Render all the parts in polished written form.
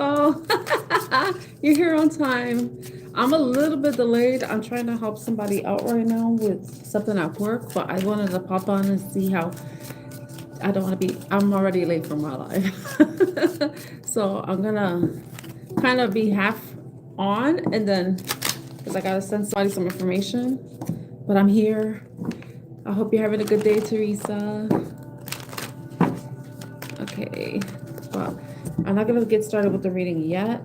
Oh, you're here on time. I'm a little bit delayed. I'm trying to help somebody out right now with something at work, but I wanted to pop on and see how. I don't want to be, I'm already late for my life. So I'm gonna kind of be half on and then, because I gotta send somebody some information, but I'm here. I hope you're having a good day, Teresa. Okay, well, I'm not gonna get started with the reading yet.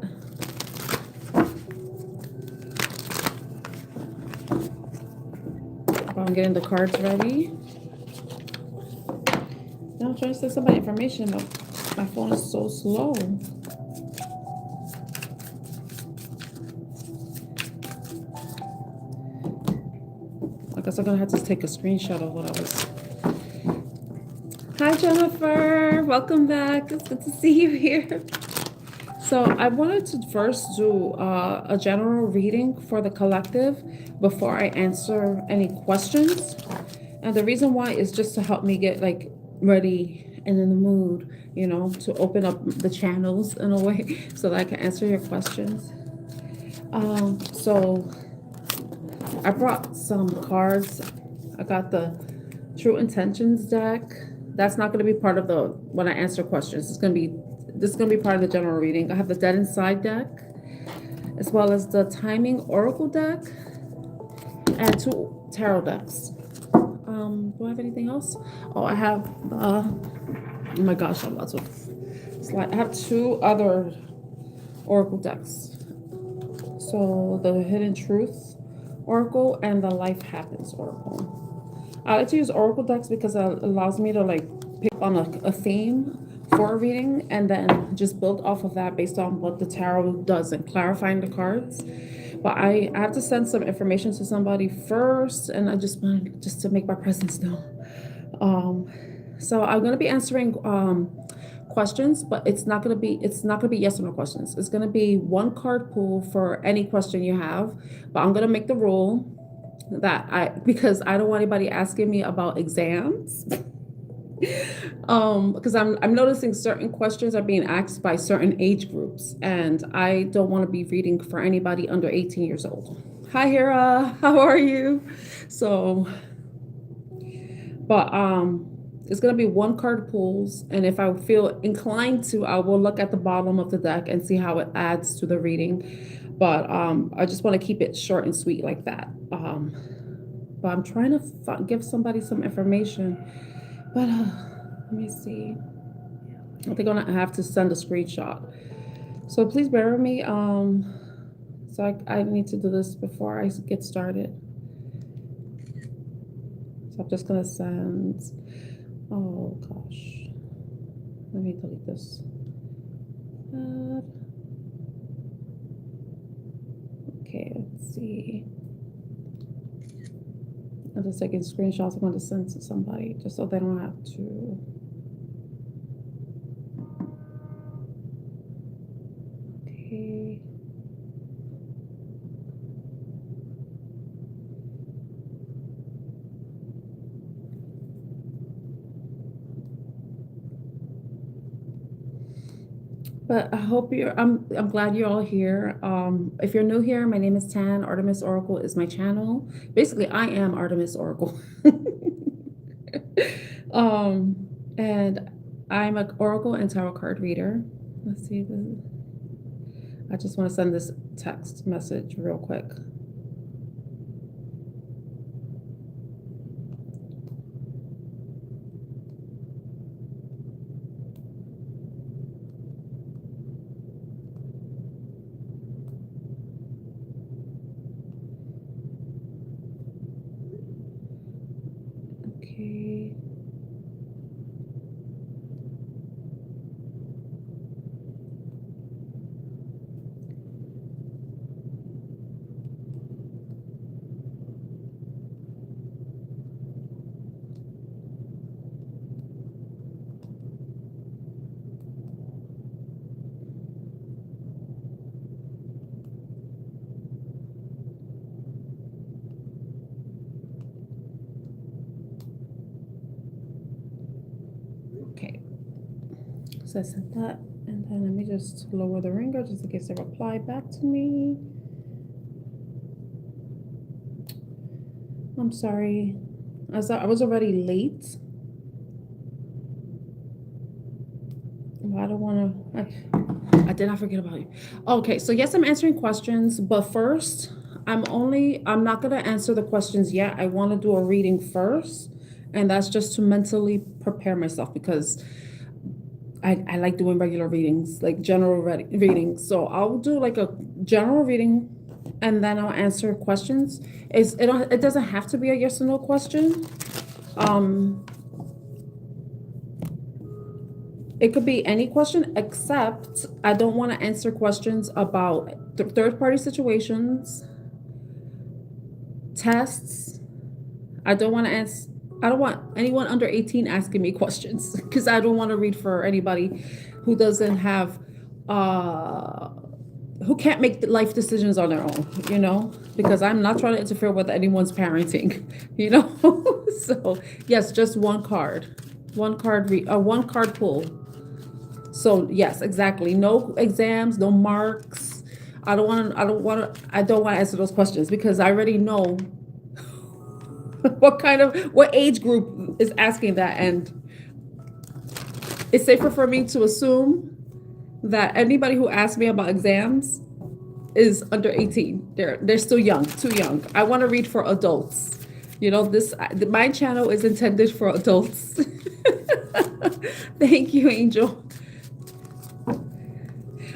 While I'm getting the cards ready. Now I'm trying to send somebody information, but my phone is so slow. I guess I'm gonna have to take a screenshot of what I was. Hi, Jennifer. Welcome back. It's good to see you here. So I wanted to first do a general reading for the collective before I answer any questions. And the reason why is just to help me get like ready and in the mood, you know, to open up the channels in a way so that I can answer your questions. So I brought some cards. I got the True Intentions deck. That's not going to be part of the when I answer questions. This is going to be part of the general reading. I have the Dead Inside deck, as well as the Timing Oracle deck, and 2 tarot decks. Do I have anything else? Oh, I have oh my gosh, I'm about to slide. I have 2 other Oracle decks. So the Hidden Truth Oracle and the Life Happens Oracle. I like to use Oracle decks because it allows me to like pick on a theme for a reading and then just build off of that based on what the tarot does and clarifying the cards. But I have to send some information to somebody first, and I just want just to make my presence known. So I'm gonna be answering questions, but it's not gonna be yes or no questions. It's gonna be 1 card pool for any question you have. But I'm gonna make the rule that because I don't want anybody asking me about exams. Because I'm noticing certain questions are being asked by certain age groups, and I don't want to be reading for anybody under 18 years old. Hi, Hera. How are you? So, but it's gonna be 1 card pools, and if I feel inclined to, I will look at the bottom of the deck and see how it adds to the reading. But I just want to keep it short and sweet like that. But I'm trying to give somebody some information. But let me see. I think I'm gonna have to send a screenshot. So please bear with me. So I need to do this before I get started. So I'm just gonna send. Oh gosh. Let me delete this. Okay, let's see. I'm just taking screenshots. I'm going to send to somebody just so they don't have to. Okay. But I hope I'm glad you're all here. If you're new here, my name is Tan. Artemis Oracle is my channel. Basically, I am Artemis Oracle. And I'm an Oracle and Tarot card reader. Let's see. I just want to send this text message real quick. Okay. Okay. So I sent that, and And let me just lower the ringer just in case they reply back to me. I'm sorry. I was already late. I don't want to. I did not forget about you. Okay, so yes, I'm answering questions, but first, I'm not going to answer the questions yet. I want to do a reading first, and that's just to mentally prepare myself because I like doing regular readings, like general readings. So I'll do like a general reading, and then I'll answer questions. It doesn't have to be a yes or no question. It could be any question, except I don't want to answer questions about third-party situations, tests. I don't want anyone under 18 asking me questions because I don't want to read for anybody who doesn't have, who can't make life decisions on their own, because I'm not trying to interfere with anyone's parenting, So yes, just one card pull. So yes, exactly. No exams, no marks. I don't want to answer those questions because I already know what age group is asking that, and it's safer for me to assume that anybody who asks me about exams is under 18. They're still young, too young. I want to read for adults. My channel is intended for adults. Thank you, Angel.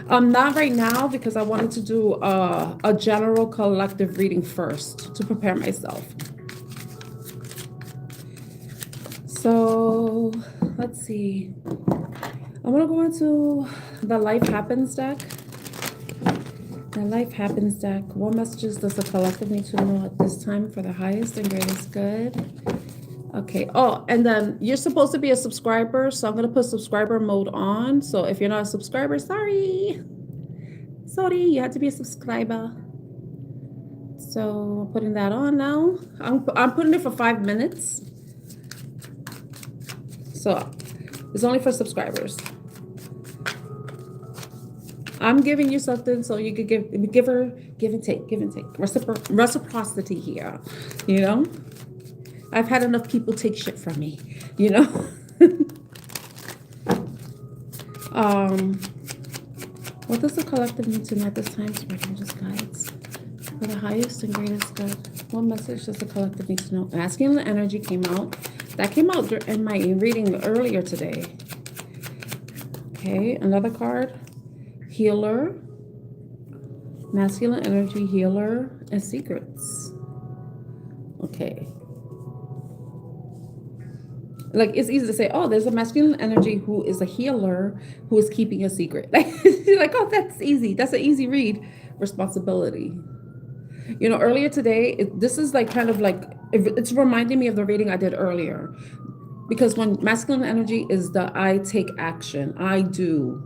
Not right now because I wanted to do a general collective reading first to prepare myself. So let's see. I'm gonna go into the Life Happens deck. The Life Happens deck. What messages does the collective need to know at this time for the highest and greatest good? Okay. Oh, and then you're supposed to be a subscriber, so I'm going to put subscriber mode on. So if you're not a subscriber, sorry, you had to be a subscriber. So I'm putting that on now. I'm putting it for 5 minutes. So it's only for subscribers. I'm giving you something so you could give and take. Reciprocity here, I've had enough people take shit from me, What does the collective need to know at this time? Just guides for the highest and greatest good. What message does the collective need to know? Masculine energy came out. That came out in my reading earlier today. Okay, another card. Healer. Masculine energy, healer, and secrets. Okay. Like, it's easy to say, oh, there's a masculine energy who is a healer who is keeping a secret. Like, oh, that's easy. That's an easy read. Responsibility. Earlier today, this is like kind of like, it's reminding me of the reading I did earlier. Because when masculine energy is I take action, I do.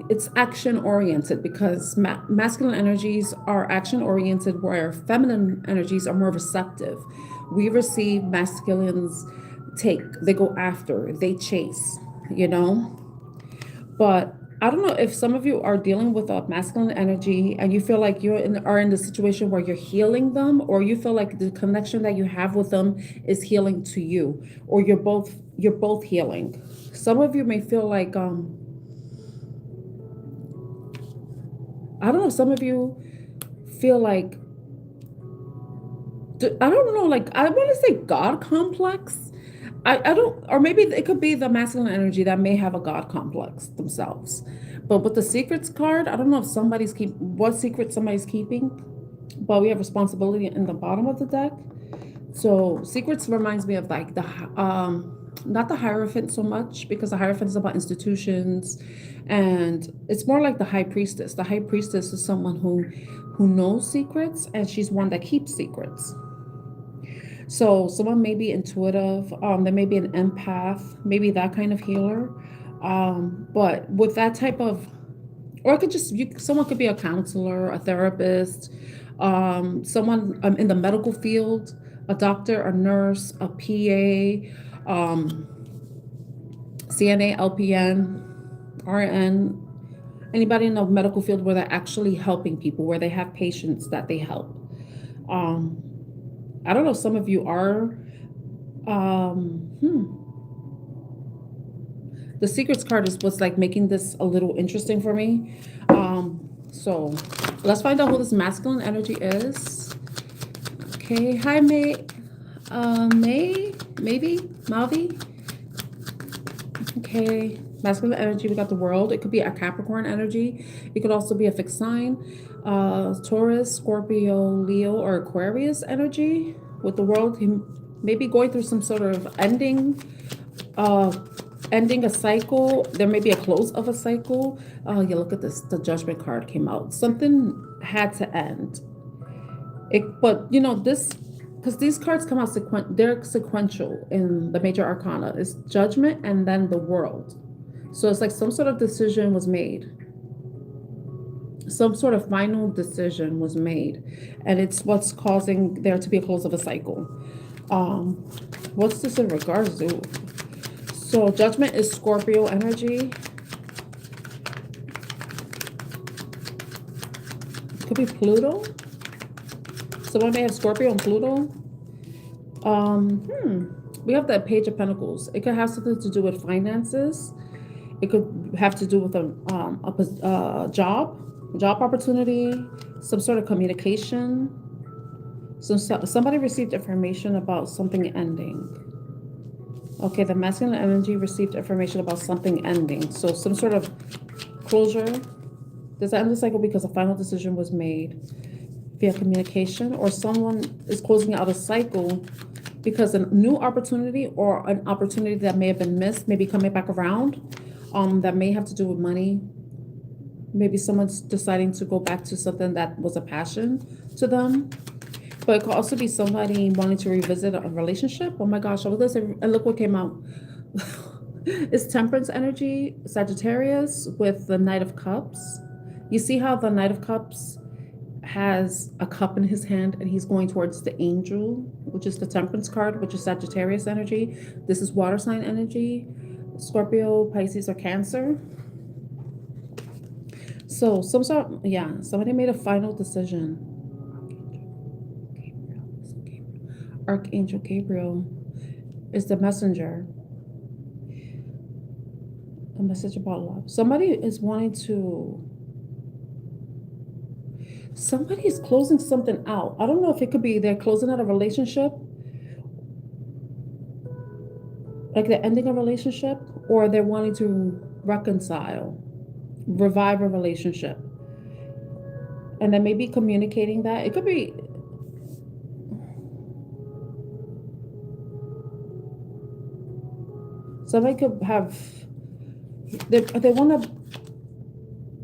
It's action oriented because masculine energies are action oriented, where feminine energies are more receptive. We receive, masculines they go after, they chase, But I don't know if some of you are dealing with a masculine energy and you feel like are in the situation where you're healing them, or you feel like the connection that you have with them is healing to you, or you're both healing. Some of you may feel like, I don't know, some of you feel like, I don't know, like, I want to say God complex. I don't, or maybe it could be the masculine energy that may have a God complex themselves. But with the secrets card, I don't know if what secret somebody's keeping, but we have responsibility in the bottom of the deck. So secrets reminds me of like not the Hierophant so much, because the Hierophant is about institutions, and it's more like the High Priestess. The High Priestess is someone who knows secrets, and she's one that keeps secrets. So someone may be intuitive, there may be an empath, maybe that kind of healer. But with that type of, or it could just, someone could be a counselor, a therapist, someone in the medical field, a doctor, a nurse, a PA, CNA, LPN, RN, anybody in the medical field where they're actually helping people, where they have patients that they help. I don't know if some of you are. The secrets card is what's like making this a little interesting for me. So let's find out who this masculine energy is. Okay, hi May. Maybe Mavi. Okay, masculine energy. We got the world. It could be a Capricorn energy. It could also be a fixed sign, Taurus, Scorpio, Leo, or Aquarius energy. With the world, he may be going through some sort of ending a cycle. There may be a close of a cycle. Yeah, look at this. The Judgment card came out. Something had to end. But you know this, because these cards come out they're sequential in the major arcana. It's Judgment and then the World. So it's like some sort of decision was made. Some sort of final decision was made, and it's what's causing there to be a close of a cycle. What's this in regards to? So Judgment is Scorpio energy. Could be Pluto. Someone may have Scorpio and Pluto. We have the Page of Pentacles. It could have something to do with finances. It could have to do with a job opportunity, some sort of communication. So somebody received information about something ending. Okay, the masculine energy received information about something ending. So some sort of closure. Does that end the cycle because a final decision was made via communication, or someone is closing out a cycle because a new opportunity or an opportunity that may have been missed may be coming back around. That may have to do with money. Maybe someone's deciding to go back to something that was a passion to them. But it could also be somebody wanting to revisit a relationship. Oh my gosh, I was listening, and look what came out. It's Temperance energy, Sagittarius, with the Knight of Cups. You see how the Knight of Cups has a cup in his hand and he's going towards the angel, which is the Temperance card, which is Sagittarius energy. This is water sign energy, Scorpio, Pisces, or Cancer. So somebody made a final decision. Archangel Gabriel is the messenger. A message about love. Somebody is closing something out. I don't know if it could be they're closing out a relationship, like they're ending a relationship, or they're wanting to reconcile, revive a relationship. And then maybe communicating that. It could be somebody could have, they want to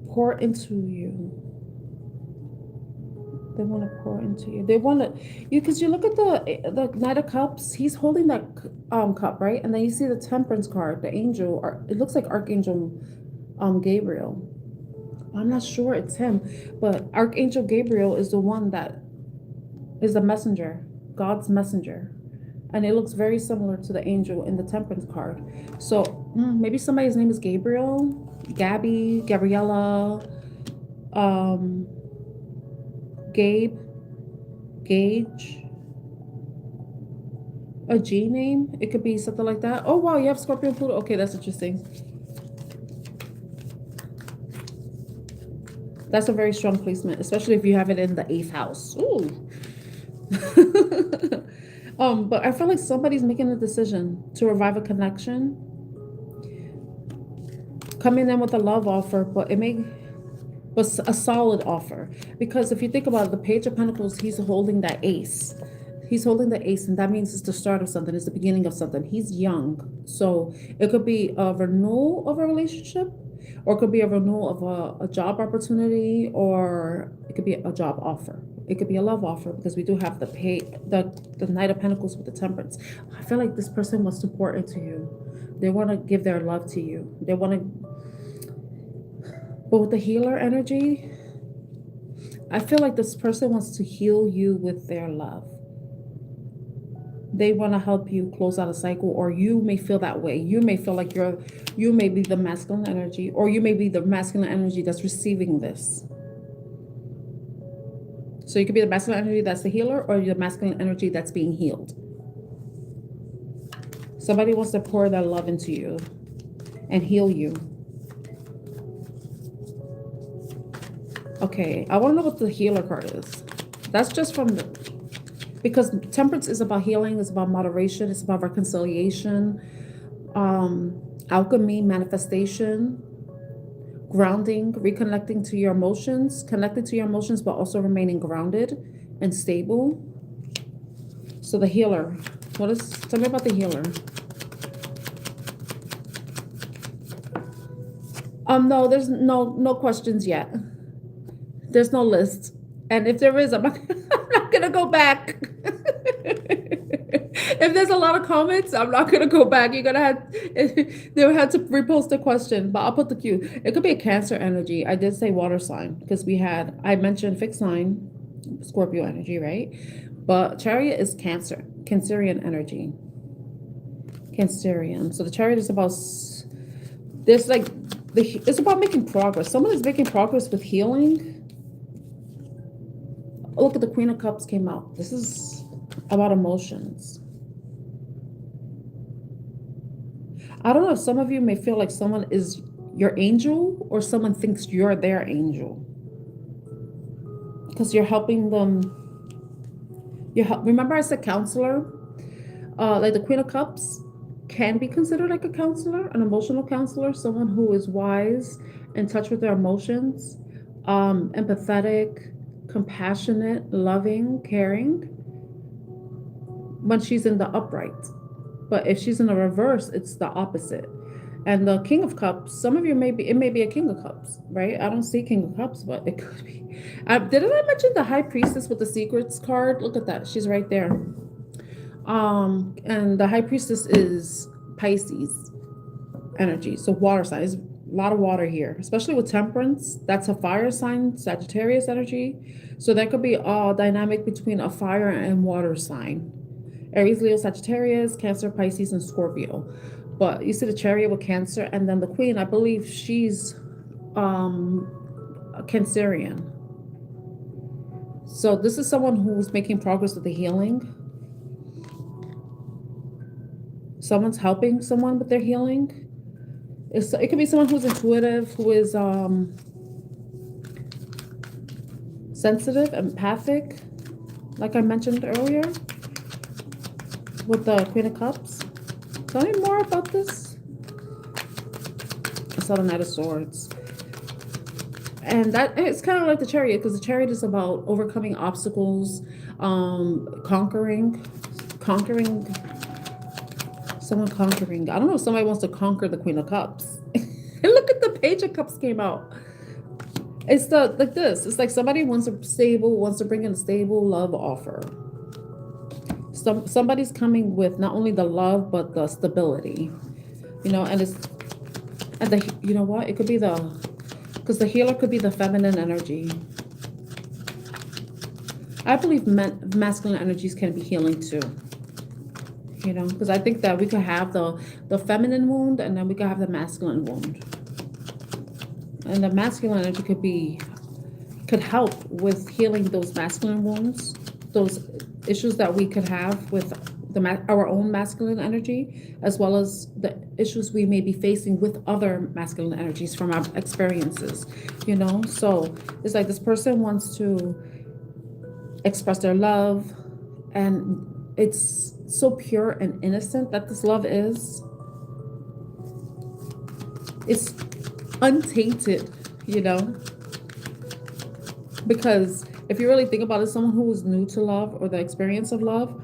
pour into you. They want to pour into you. They want to, because you look at the Knight of Cups, he's holding that cup, right? And then you see the Temperance card, the angel, or it looks like Archangel Gabriel. I'm not sure it's him, but Archangel Gabriel is the one that is the messenger, God's messenger. And it looks very similar to the angel in the Temperance card. So maybe somebody's name is Gabriel, Gabby, Gabriella, Gabe, Gage, a G name. It could be something like that. Oh, wow, you have Scorpio and Pluto. Okay, that's interesting. That's a very strong placement, especially if you have it in the 8th house. Ooh. But I feel like somebody's making a decision to revive a connection, coming in with a love offer, but a solid offer. Because if you think about it, the Page of Pentacles, he's holding that ace. He's holding the ace, and that means it's the start of something. It's the beginning of something. He's young. So it could be a renewal of a relationship, or it could be a renewal of a job opportunity, or it could be a job offer. It could be a love offer, because we do have the Knight of Pentacles with the Temperance. I feel like this person wants to pour into you. They want to give their love to you. They want to. But with the healer energy, I feel like this person wants to heal you with their love. they want to help you close out a cycle, or you may feel that way. You may feel like you may be the masculine energy, or you may be the masculine energy that's receiving this. So you could be the masculine energy that's the healer, or the masculine energy that's being healed. Somebody wants to pour their love into you and heal you. Okay, I want to know what the healer card is. That's just from the, because temperance is about healing, it's about moderation, it's about reconciliation, alchemy, manifestation, grounding, reconnecting to your emotions, connecting to your emotions, but also remaining grounded and stable. So the healer, tell me about the healer. No, there's no questions yet. There's no list. And if there is, I'm not gonna go back. If there's a lot of comments, I'm not gonna go back. You're gonna have, they'll have to repost the question, but I'll put the cue. It could be a Cancer energy. I did say water sign because I mentioned fixed sign, Scorpio energy, right? But Chariot is Cancerian energy. Cancerian. So the Chariot is about, there's like, it's about making progress. Someone is making progress with healing. Look at the Queen of Cups came out. This is about emotions. I don't know if some of you may feel like someone is your angel, or someone thinks you're their angel, because you're helping them. Remember I said counselor? Like the Queen of Cups can be considered like a counselor, an emotional counselor, someone who is wise, in touch with their emotions, empathetic, compassionate, loving, caring, when she's in the upright. But if she's in the reverse, it's the opposite. And the King of Cups, some of you it may be a King of Cups, right? I don't see King of Cups, but it could be. Didn't I mention the High Priestess with the Secrets card? Look at that. She's right there. And the High Priestess is Pisces energy. So water sign. There's a lot of water here, especially with Temperance. That's a fire sign, Sagittarius energy. So that could be a dynamic between a fire and water sign. Aries, Leo, Sagittarius, Cancer, Pisces, and Scorpio. But you see the Chariot with Cancer, and then the Queen, I believe she's a Cancerian. So this is someone who's making progress with the healing. Someone's helping someone with their healing. It could be someone who's intuitive, who is sensitive, empathic, like I mentioned earlier with the Queen of Cups. Tell me more about this. I saw the Knight of Swords. And that it's kind of like the Chariot, because the Chariot is about overcoming obstacles, conquering. Someone conquering. I don't know if somebody wants to conquer the Queen of Cups. And look at the Page of Cups came out. It's like this. It's like somebody wants to bring in a stable love offer. Somebody's coming with not only the love but the stability. You know, you know what? It could be because the healer could be the feminine energy. I believe masculine energies can be healing too. You know, because I think that we could have the feminine wound, and then we could have the masculine wound. And the masculine energy could help with healing those masculine wounds, those issues that we could have with our own masculine energy, as well as the issues we may be facing with other masculine energies from our experiences. You know, so it's like this person wants to express their love, and it's so pure and innocent that this love is. It's untainted, you know, because if you really think about it, someone who is new to love or the experience of love,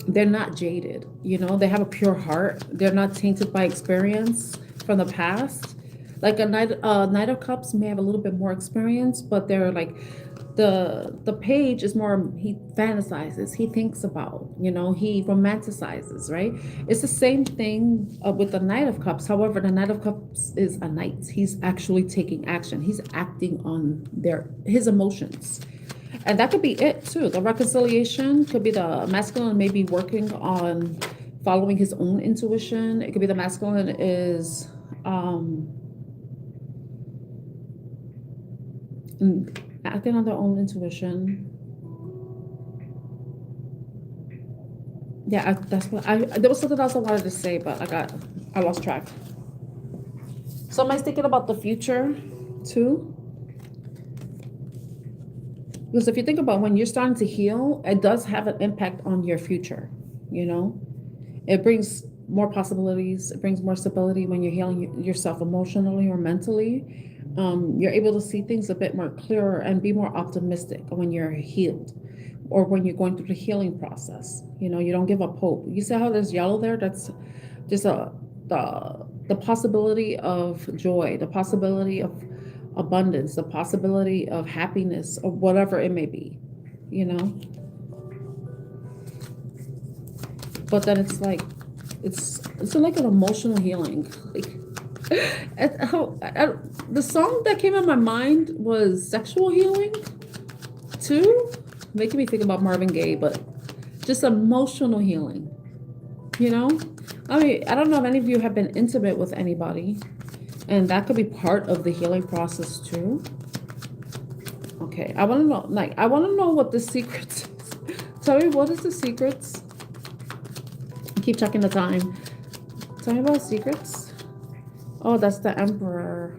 they're not jaded, you know, they have a pure heart. They're not tainted by experience from the past. Like a Knight of Cups may have a little bit more experience, but they're like, the Page is more, he fantasizes, he thinks about, you know, he romanticizes, right? It's the same thing with the Knight of Cups. However, the Knight of Cups is a knight. He's actually taking action. He's acting on his emotions. And that could be it too. The reconciliation could be the masculine maybe working on following his own intuition. It could be the masculine is acting on their own intuition. Yeah, that's what there was something else I wanted to say, but I lost track. So am I thinking about the future too? Because if you think about when you're starting to heal, it does have an impact on your future, you know? It brings more possibilities, it brings more stability when you're healing yourself emotionally or mentally. You're able to see things a bit more clearer and be more optimistic when you're healed or when you're going through the healing process. You know, you don't give up hope. You see how there's yellow there? That's just the possibility of joy, the possibility of abundance, the possibility of happiness, or whatever it may be, you know. But then it's like it's like an emotional healing. Like the song that came in my mind was sexual healing too, making me think about Marvin Gaye, but just emotional healing, you know. I mean, I don't know if any of you have been intimate with anybody, and that could be part of the healing process too. Okay, I want to know what the secrets is. Tell me, what is the secrets? Keep checking the time. Tell me about secrets. Oh, that's the Emperor.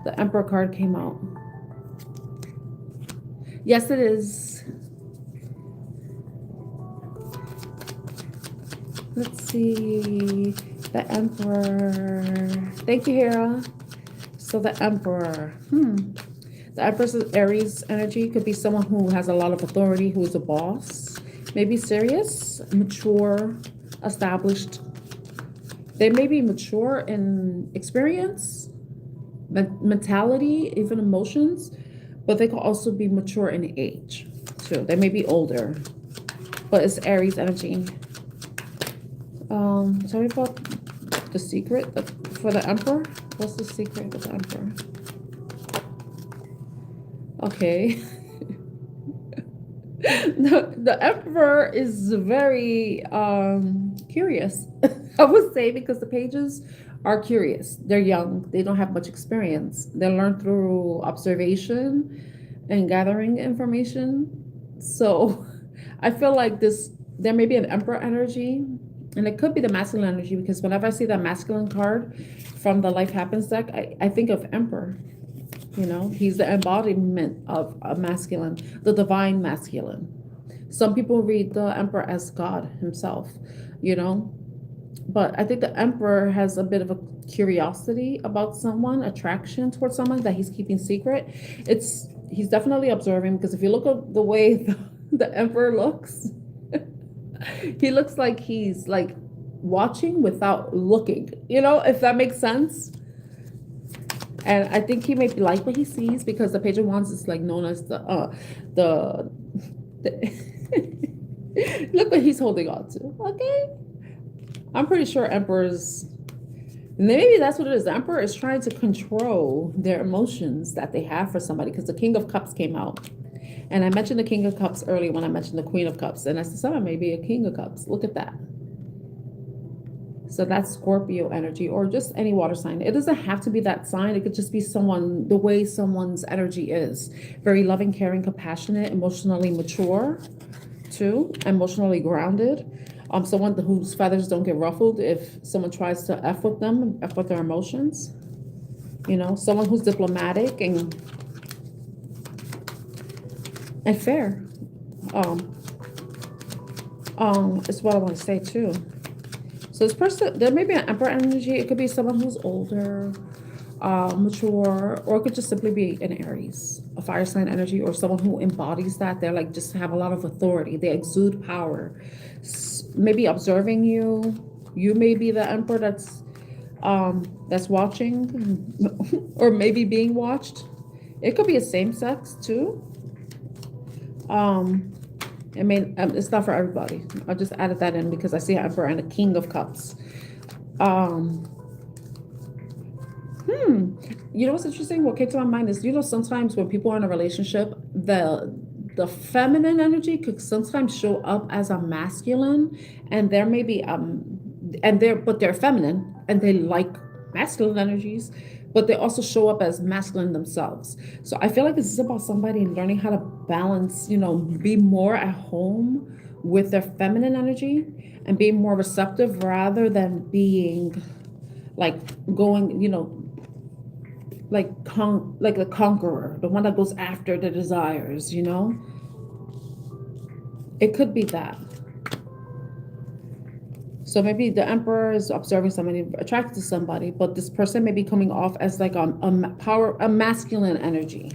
The Emperor card came out. Yes, it is. Let's see. The Emperor. Thank you, Hera. So the Emperor. The Empress is Aries energy. Could be someone who has a lot of authority, who is a boss. Maybe serious, mature, established. They may be mature in experience, mentality, even emotions, but they could also be mature in age too. They may be older, but it's Aries energy. Sorry about the secret for the Emperor. What's the secret with the Emperor? Okay. The Emperor is very curious, I would say, because the pages are curious. They're young. They don't have much experience. They learn through observation and gathering information. So I feel like there may be an Emperor energy, and it could be the masculine energy, because whenever I see that masculine card from the Life Happens deck, I think of Emperor. You know, he's the embodiment of a masculine, the divine masculine. Some people read the Emperor as God himself, you know, but I think the Emperor has a bit of a curiosity about someone, attraction towards someone that he's keeping secret. He's definitely observing, because if you look at the way the Emperor looks, he looks like he's like watching without looking, you know, if that makes sense. And I think he may like what he sees, because the Page of Wands is like known as the look what he's holding on to. Okay, I'm pretty sure Emperors, maybe that's what it is. The Emperor is trying to control their emotions that they have for somebody, because the King of Cups came out, and I mentioned the King of Cups earlier when I mentioned the Queen of Cups, and I said someone may be a King of Cups. Look at that. So that's Scorpio energy, or just any water sign. It doesn't have to be that sign. It could just be someone, the way someone's energy is. Very loving, caring, compassionate, emotionally mature, too. Emotionally grounded. Someone whose feathers don't get ruffled if someone tries to F with them, F with their emotions. You know, someone who's diplomatic and fair. Is what I want to say, too. So this person, there may be an Emperor energy. It could be someone who's older, mature, or it could just simply be an Aries, a fire sign energy, or someone who embodies that. They're like, just have a lot of authority. They exude power. Maybe observing you. You may be the Emperor that's watching, or maybe being watched. It could be a same sex too. I mean, it's not for everybody. I just added that in because I see Emperor and the King of Cups. You know what's interesting? What came to my mind is, you know, sometimes when people are in a relationship, the feminine energy could sometimes show up as a masculine, and there may be and they're feminine and they like masculine energies, but they also show up as masculine themselves. So I feel like this is about somebody learning how to balance, be more at home with their feminine energy and being more receptive rather than being like going, like a conqueror, the one that goes after the desires. It could be that. So maybe the emperor is observing somebody, attracted to somebody, but this person may be coming off as like a masculine energy.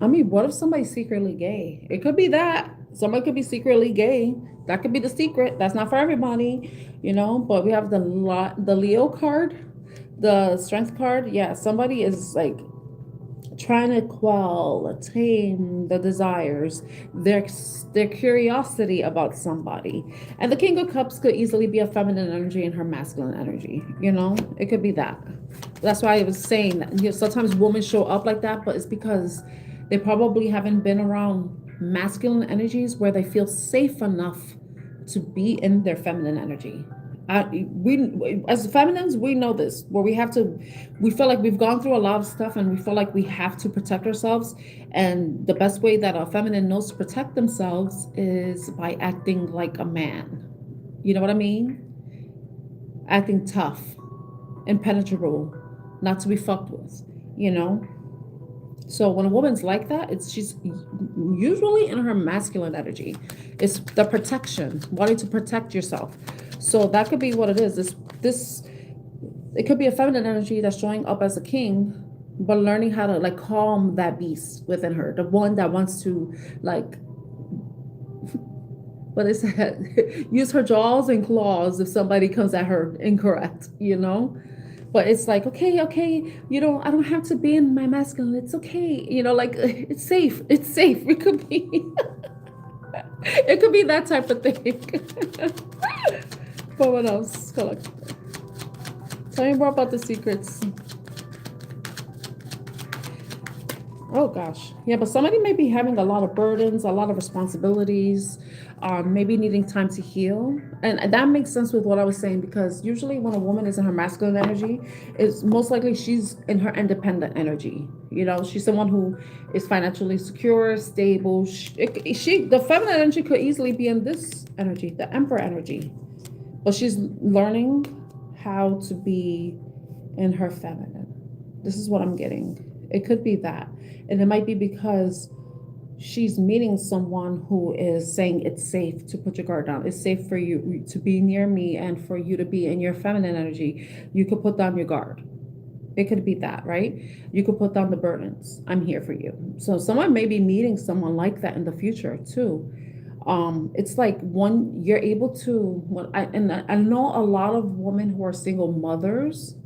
I mean, what if somebody's secretly gay? It could be that. Somebody could be secretly gay. That could be the secret. That's not for everybody, but we have the Leo card, the strength card. Yeah, somebody is like trying to tame the desires, their curiosity about somebody. And the King of Cups could easily be a feminine energy and her masculine energy. It could be that. That's why I was saying that sometimes women show up like that, but it's because they probably haven't been around masculine energies where they feel safe enough to be in their feminine energy. We as feminines, we know this, where we feel like we've gone through a lot of stuff and we feel like we have to protect ourselves. And the best way that a feminine knows to protect themselves is by acting like a man. You know what I mean? Acting tough, impenetrable, not to be fucked with. So when a woman's like that, she's usually in her masculine energy. It's the protection, wanting to protect yourself. So that could be what it is. It could be a feminine energy that's showing up as a king, but learning how to like calm that beast within her, the one that wants to like, what is that? Use her jaws and claws if somebody comes at her incorrect. But it's like, okay, I don't have to be in my masculine. It's okay. Like it's safe. It's safe. It could be, it could be that type of thing. But what else? Tell me more about the secrets. Oh gosh. Yeah, but somebody may be having a lot of burdens, a lot of responsibilities, maybe needing time to heal. And that makes sense with what I was saying, because usually when a woman is in her masculine energy, it's most likely she's in her independent energy. She's someone who is financially secure, stable. The feminine energy could easily be in this energy, the emperor energy. But she's learning how to be in her feminine. This is what I'm getting. It could be that. And it might be because she's meeting someone who is saying it's safe to put your guard down. It's safe for you to be near me and for you to be in your feminine energy. You could put down your guard. It could be that, right? You could put down the burdens. I'm here for you. So someone may be meeting someone like that in the future too. It's like you're able to, I know a lot of women who are single mothers,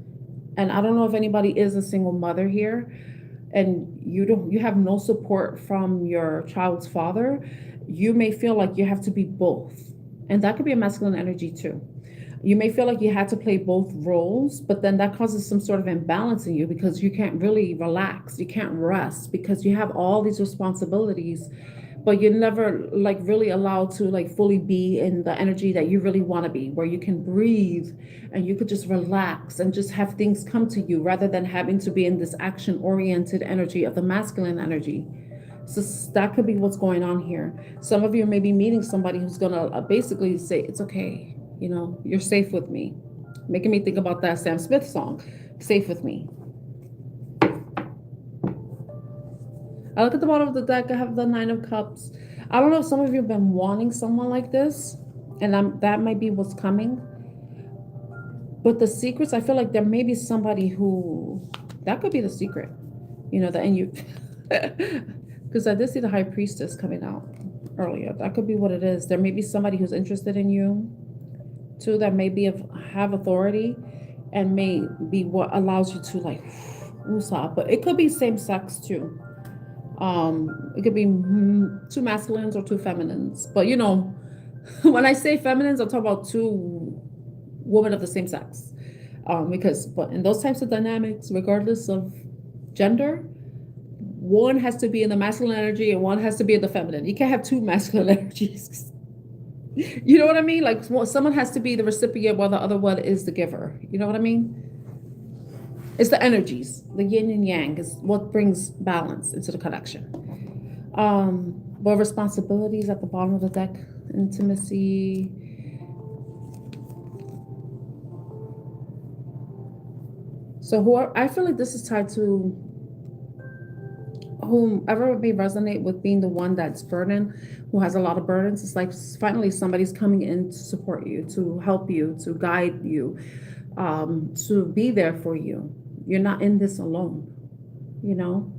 and I don't know if anybody is a single mother here, and you have no support from your child's father. You may feel like you have to be both, and that could be a masculine energy too. You may feel like you had to play both roles, but then that causes some sort of imbalance in you because you can't really relax, you can't rest because you have all these responsibilities, but you're never like really allowed to like fully be in the energy that you really want to be, where you can breathe and you could just relax and just have things come to you rather than having to be in this action oriented energy of the masculine energy. So that could be what's going on here. Some of you may be meeting somebody who's gonna basically say, it's okay, you're safe with me. Making me think about that Sam Smith song, Safe With Me. I look at the bottom of the deck, I have the Nine of Cups. I don't know if some of you have been wanting someone like this, and that might be what's coming. But the secrets, I feel like there may be somebody who, that could be the secret, because I did see the High Priestess coming out earlier. That could be what it is. There may be somebody who's interested in you, too, that may have authority and may be what allows you to like, woosah. But it could be same sex too. It could be two masculines or two feminines. But when I say feminines, I'm talking about two women of the same sex. But in those types of dynamics, regardless of gender, one has to be in the masculine energy and one has to be in the feminine. You can't have two masculine energies. You know what I mean? Like someone has to be the recipient while the other one is the giver. You know what I mean? It's the energies. The yin and yang is what brings balance into the connection. But responsibilities at the bottom of the deck, intimacy. So I feel like this is tied to whomever may resonate with being the one that's burdened, who has a lot of burdens. It's like finally somebody's coming in to support you, to help you, to guide you, to be there for you. You're not in this alone, you know.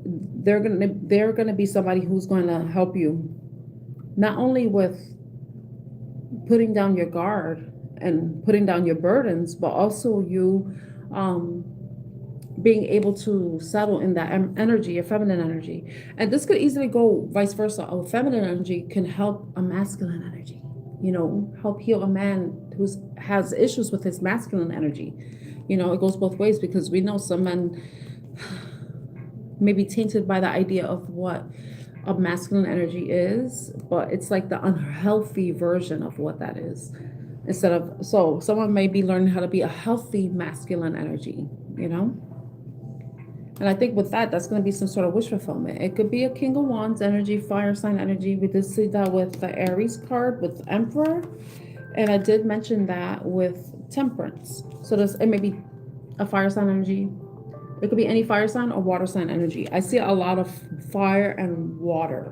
They're gonna be somebody who's going to help you, not only with putting down your guard and putting down your burdens, but also you being able to settle in that energy, your feminine energy. And this could easily go vice versa. A feminine energy can help a masculine energy, you know, help heal a man who has issues with his masculine energy. You know, it goes both ways, because we know some men may be tainted by the idea of what a masculine energy is, but it's like the unhealthy version of what that is. So someone may be learning how to be a healthy masculine energy, you know? And I think with that's going to be some sort of wish fulfillment. It could be a King of Wands energy, fire sign energy. We did see that with the Aries card with Emperor. And I did mention that with Temperance. So it may be a fire sign energy. It could be any fire sign or water sign energy. I see a lot of fire and water,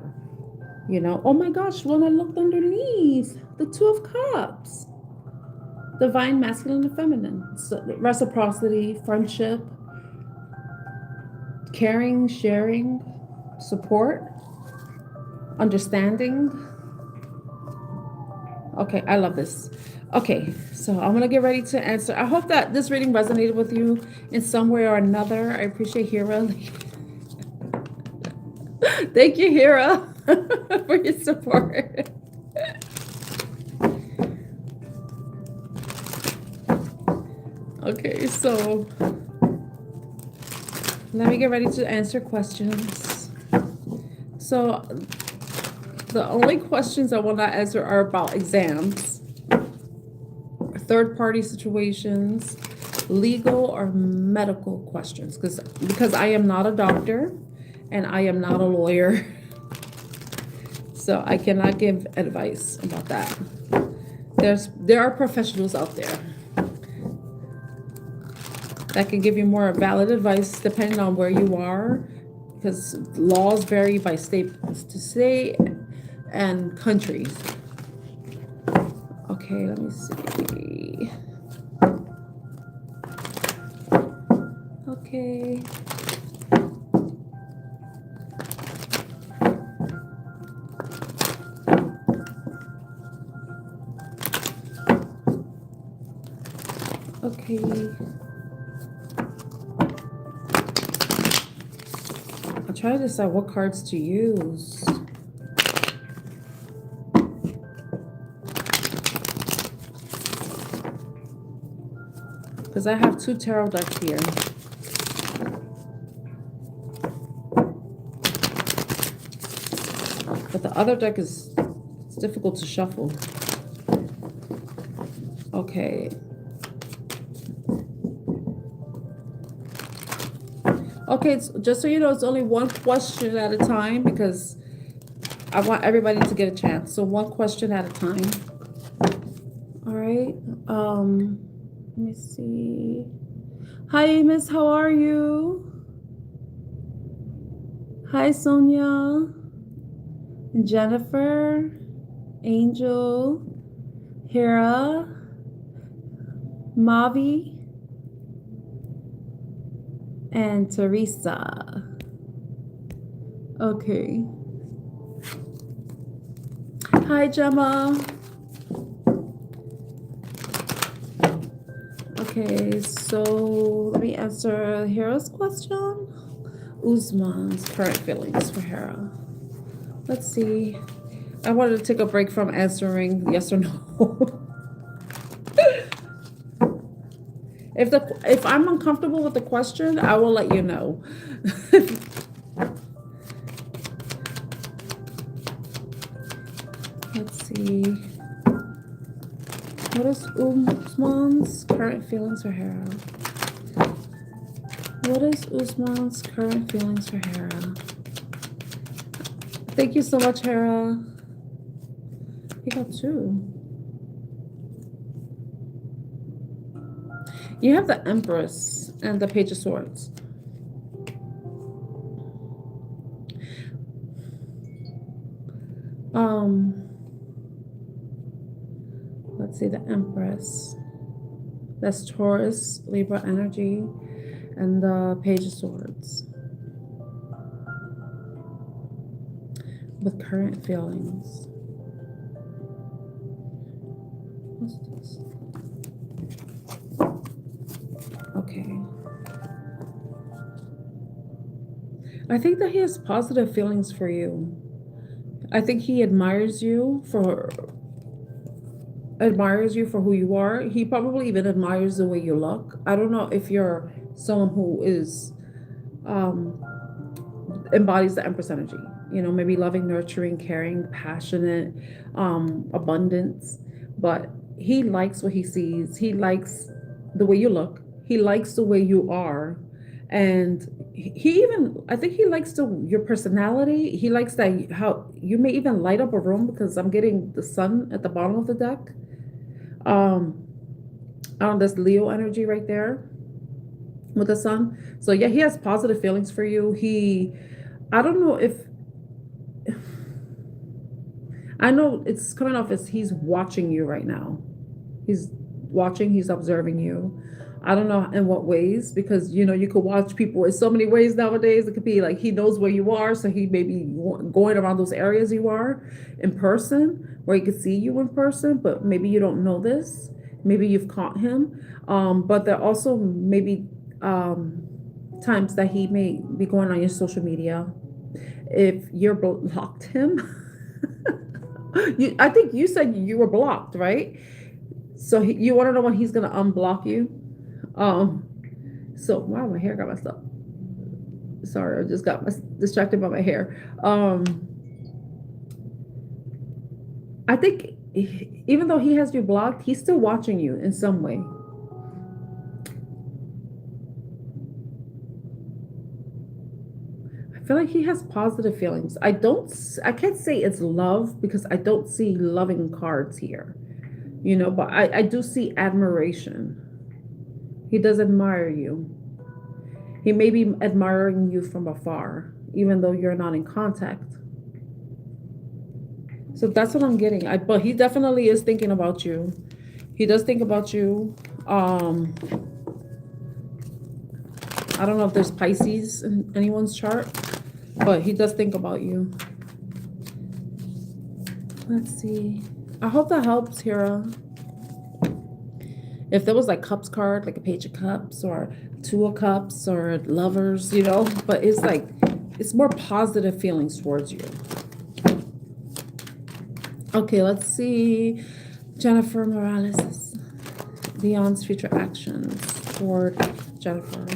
you know. Oh my gosh, when I looked underneath, the Two of Cups. Divine masculine and feminine. So reciprocity, friendship, caring, sharing, support, understanding. Okay, I love this. Okay, so I'm gonna get ready to answer. I hope that this reading resonated with you in some way or another. I appreciate Hera. Thank you, Hera, for your support. Okay, so let me get ready to answer questions. So the only questions I want to answer are about exams, third-party situations, legal or medical questions, because I am not a doctor and I am not a lawyer. So I cannot give advice about that. There are professionals out there that can give you more valid advice depending on where you are, because laws vary by state to state and countries. Okay, let me see. Okay. Okay. I'm trying to decide what cards to use. Because I have two tarot decks here. But the other deck it's difficult to shuffle. Okay. Okay, just so you know, it's only one question at a time, because I want everybody to get a chance. So one question at a time. All right. Let me see. Hi, Miss. How are you? Hi, Sonia. Jennifer. Angel. Hera. Mavi. And Teresa. Okay. Hi, Gemma. Okay, so let me answer Hera's question. Usman's current feelings for Hera. Let's see. I wanted to take a break from answering yes or no. If I'm uncomfortable with the question, I will let you know. Let's see. What is Usman's current feelings for Hera? What is Usman's current feelings for Hera? Thank you so much, Hera. You got 2. You have the Empress and the Page of Swords. Let's see, the Empress. That's Taurus, Libra energy, and the Page of Swords. With current feelings. What's this? Okay. I think that he has positive feelings for you. I think he admires you for who you are. He probably even admires the way you look. I don't know if you're someone who is embodies the Empress energy. You know, maybe loving, nurturing, caring, passionate, abundance. But he likes what he sees. He likes the way you look. He likes the way you are. And he even, I think he likes your personality. He likes that how you may even light up a room, because I'm getting the sun at the bottom of the deck. There's Leo energy right there with the sun. So yeah, he has positive feelings for you. I don't know if, I know it's coming off as he's watching you right now. He's watching, he's observing you. I don't know in what ways, because, you know, you could watch people in so many ways nowadays. It could be like he knows where you are, so he may be going around those areas you are in person, where he could see you in person, but maybe you don't know this. Maybe you've caught him. But there also maybe times that he may be going on your social media. If you're blocked him, I think you said you were blocked, right? So you want to know when he's going to unblock you? So wow, my hair got messed up. Sorry, I just got distracted by my hair. I think even though he has you blocked, he's still watching you in some way. I feel like he has positive feelings. I can't say it's love, because I don't see loving cards here, you know, but I do see admiration. He does admire you. He may be admiring you from afar, even though you're not in contact. So that's what I'm getting. But he definitely is thinking about you. He does think about you. I don't know if there's Pisces in anyone's chart, but he does think about you. Let's see. I hope that helps, Hera. If there was like Cups card, like a Page of Cups or Two of Cups or Lovers, you know, but it's like, it's more positive feelings towards you. Okay, let's see. Jennifer Morales, Leon's future actions toward Jennifer.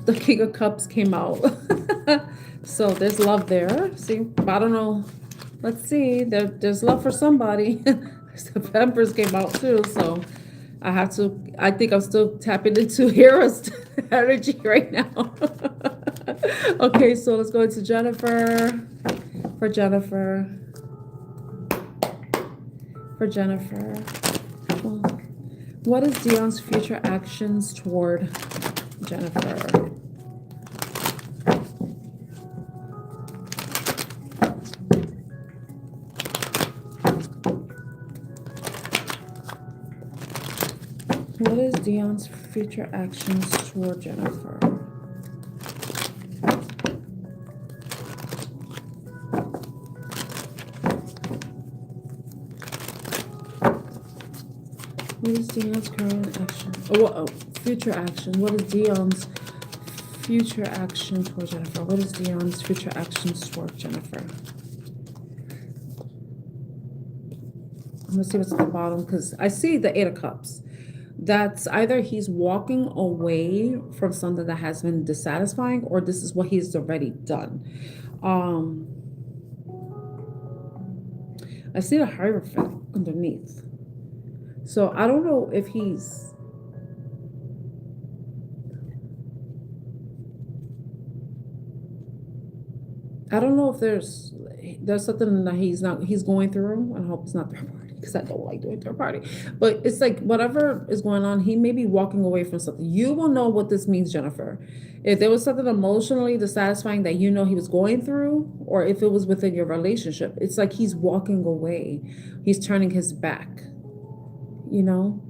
The King of Cups came out. So there's love there. See, I don't know. Let's see. There's love for somebody. The Empress came out too, so I think I'm still tapping into Hera's energy right now. Okay, so let's go into Jennifer. For Jennifer. What is Dion's future actions toward Jennifer? What is Dion's future actions toward Jennifer? What is Dion's current action? Future action. What is Dion's future action toward Jennifer? What is Dion's future actions toward Jennifer? I'm gonna see what's at the bottom, because I see the Eight of Cups. That's either he's walking away from something that has been dissatisfying, or this is what he's already done. I see the Hierophant underneath. So I don't know if he's... I don't know if there's something that he's going through. I hope it's not third party, because I don't like doing third party. But it's like whatever is going on, he may be walking away from something. You will know what this means, Jennifer. If there was something emotionally dissatisfying that you know he was going through, or if it was within your relationship, it's like he's walking away. He's turning his back, you know?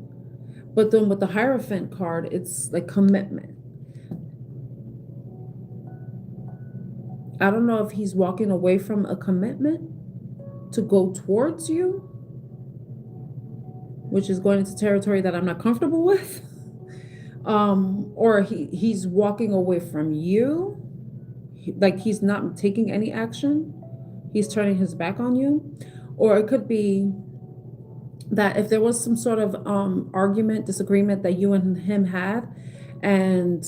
But then with the Hierophant card, it's like commitment. I don't know if he's walking away from a commitment to go towards you, which is going into territory that I'm not comfortable with. Or he's walking away from you, like he's not taking any action. He's turning his back on you. Or it could be that if there was some sort of argument, disagreement that you and him had, and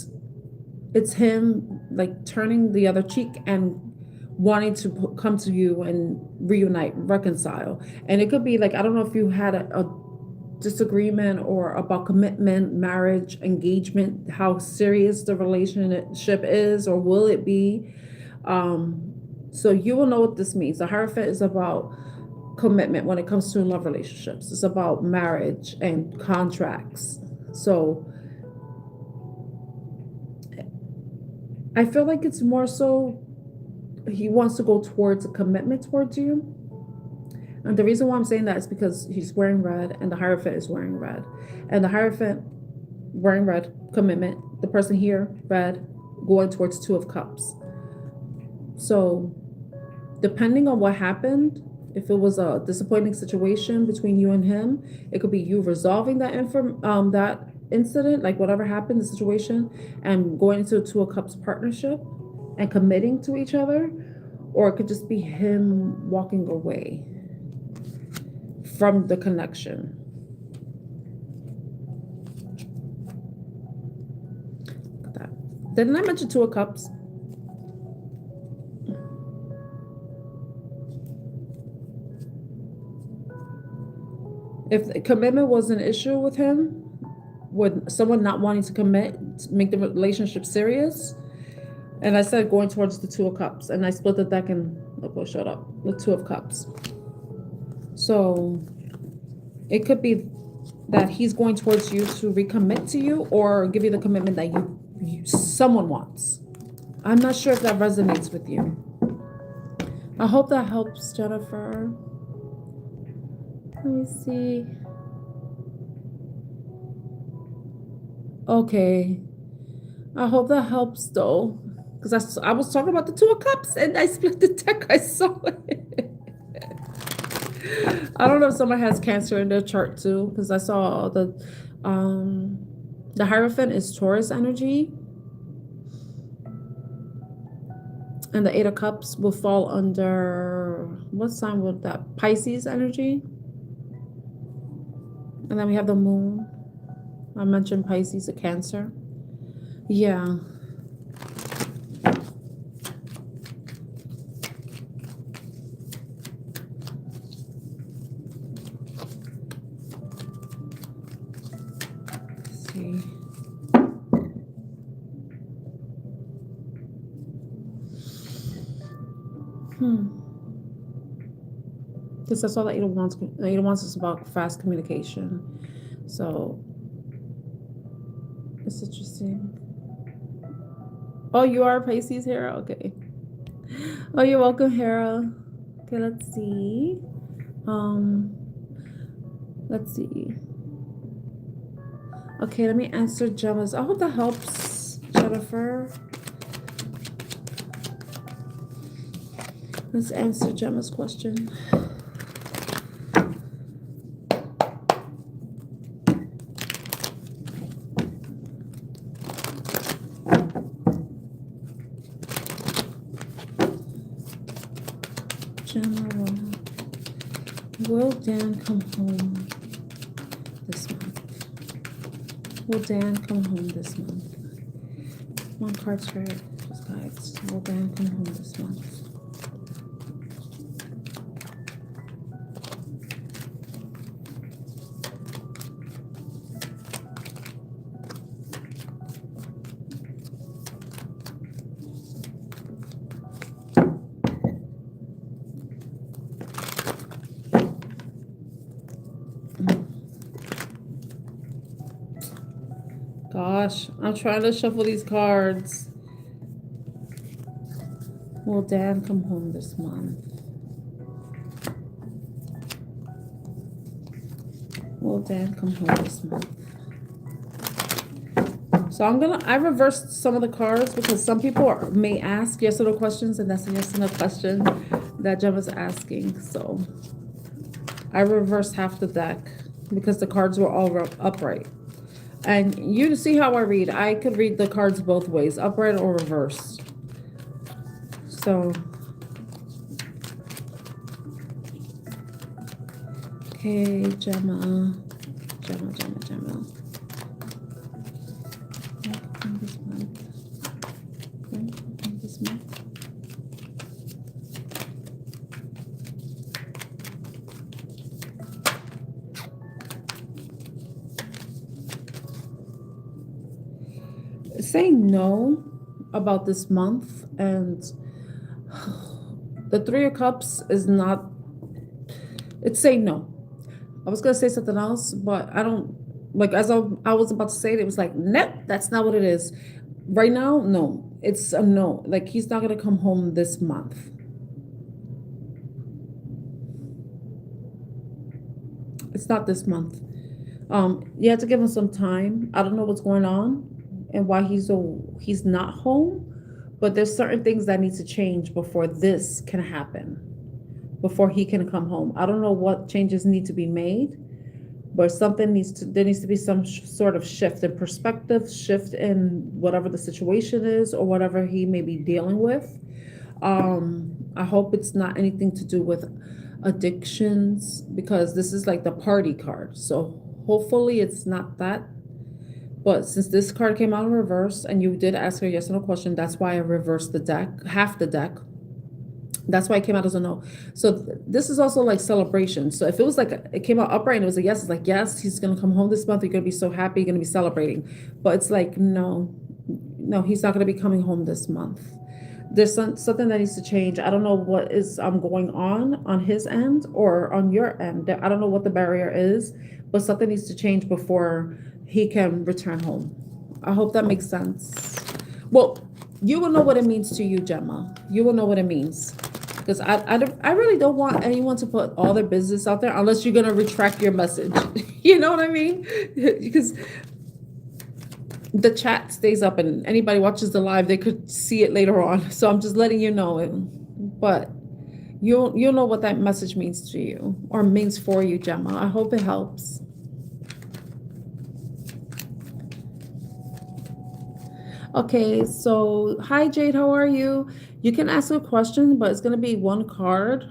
it's him like turning the other cheek and wanting to come to you and reunite, reconcile. And it could be like, I don't know if you had a disagreement or about commitment, marriage, engagement, how serious the relationship is, or will it be. So you will know what this means. The Hierophant is about commitment when it comes to love relationships. It's about marriage and contracts. So I feel like it's more so he wants to go towards a commitment towards you. And the reason why I'm saying that is because he's wearing red and the Hierophant is wearing red. And the Hierophant wearing red, commitment. The person here, red, going towards Two of Cups. So depending on what happened, if it was a disappointing situation between you and him, it could be you resolving that that incident, like whatever happened, the situation, and going into a Two of Cups partnership and committing to each other. Or it could just be him walking away from the connection. Look at that. Didn't I mention Two of Cups? If commitment was an issue with him, with someone not wanting to commit, make the relationship serious, and I said going towards the Two of Cups, and I split the deck and look what showed up, the Two of Cups. So it could be that he's going towards you to recommit to you or give you the commitment that someone wants. I'm not sure if that resonates with you. I hope that helps, Jennifer. Let me see. Okay. I hope that helps though. Because I was talking about the Two of Cups and I split the deck. I saw it. I don't know if someone has Cancer in their chart too. Because I saw the Hierophant is Taurus energy. And the Eight of Cups will fall under, what sign would that? Pisces energy. And then we have the Moon. I mentioned Pisces, a Cancer. Yeah. Let's see. Because I saw the Eight of Wands. The Eight of Wands is about fast communication. So it's interesting. Oh, you are Pisces, Hera? Okay. Oh, you're welcome, Hera. Okay, let's see. Let's see. Okay, let me answer Gemma's. I hope that helps, Jennifer. Let's answer Gemma's question. Gemma, will Dan come home this month? Will Dan come home this month? One card spirit, just guides. Will Dan come home this month? Gosh, I'm trying to shuffle these cards. Will Dan come home this month? Will Dan come home this month? So I reversed some of the cards because some people may ask yes or no questions, and that's a yes or no question that Gemma's asking. So I reversed half the deck because the cards were all upright. And you see how I read. I could read the cards both ways, upright or reversed. So, okay, Gemma. This month. Saying no about this month, and the Three of Cups is not, it's saying no. I was going to say something else, but I don't, like, as I was about to say it, it was like, nope, that's not what it is. Right now, no. It's a no. Like, he's not going to come home this month. It's not this month. You have to give him some time. I don't know what's going on and why he's not home, but there's certain things that need to change before this can happen, before he can come home. I don't know what changes need to be made, but there needs to be some sort of shift in perspective, shift in whatever the situation is or whatever he may be dealing with. I hope it's not anything to do with addictions, because this is like the party card. So hopefully it's not that. But since this card came out in reverse and you did ask her yes or no question, that's why I reversed the deck, half the deck. That's why it came out as a no. So this is also like celebration. So if it was like, it came out upright and it was a yes, it's like, yes, he's going to come home this month. You're going to be so happy. You're going to be celebrating. But it's like, no, he's not going to be coming home this month. There's something that needs to change. I don't know what is going on his end or on your end. I don't know what the barrier is, but something needs to change before he can return home. I hope that makes sense. Well, you will know what it means to you, Gemma. You will know what it means. Because I really don't want anyone to put all their business out there unless you're going to retract your message. You know what I mean? Because the chat stays up and anybody watches the live, they could see it later on. So I'm just letting you know it. But you'll know what that message means to you or means for you, Gemma. I hope it helps. Okay, so hi Jade, how are you? You can ask a question, but it's going to be one card,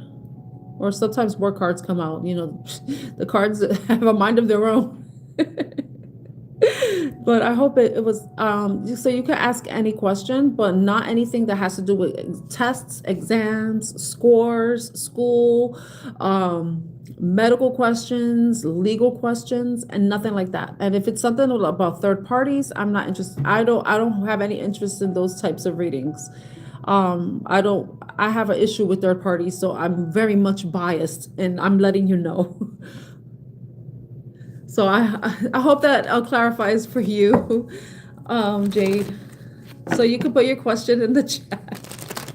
or sometimes more cards come out. You know, the cards have a mind of their own. But I hope it was, so you can ask any question, but not anything that has to do with tests, exams, scores, school, medical questions, legal questions, and nothing like that. And if it's something about third parties, I'm not interested. I don't have any interest in those types of readings. I have an issue with third parties, so I'm very much biased, and I'm letting you know. So I hope that clarifies for you, Jade. So you can put your question in the chat.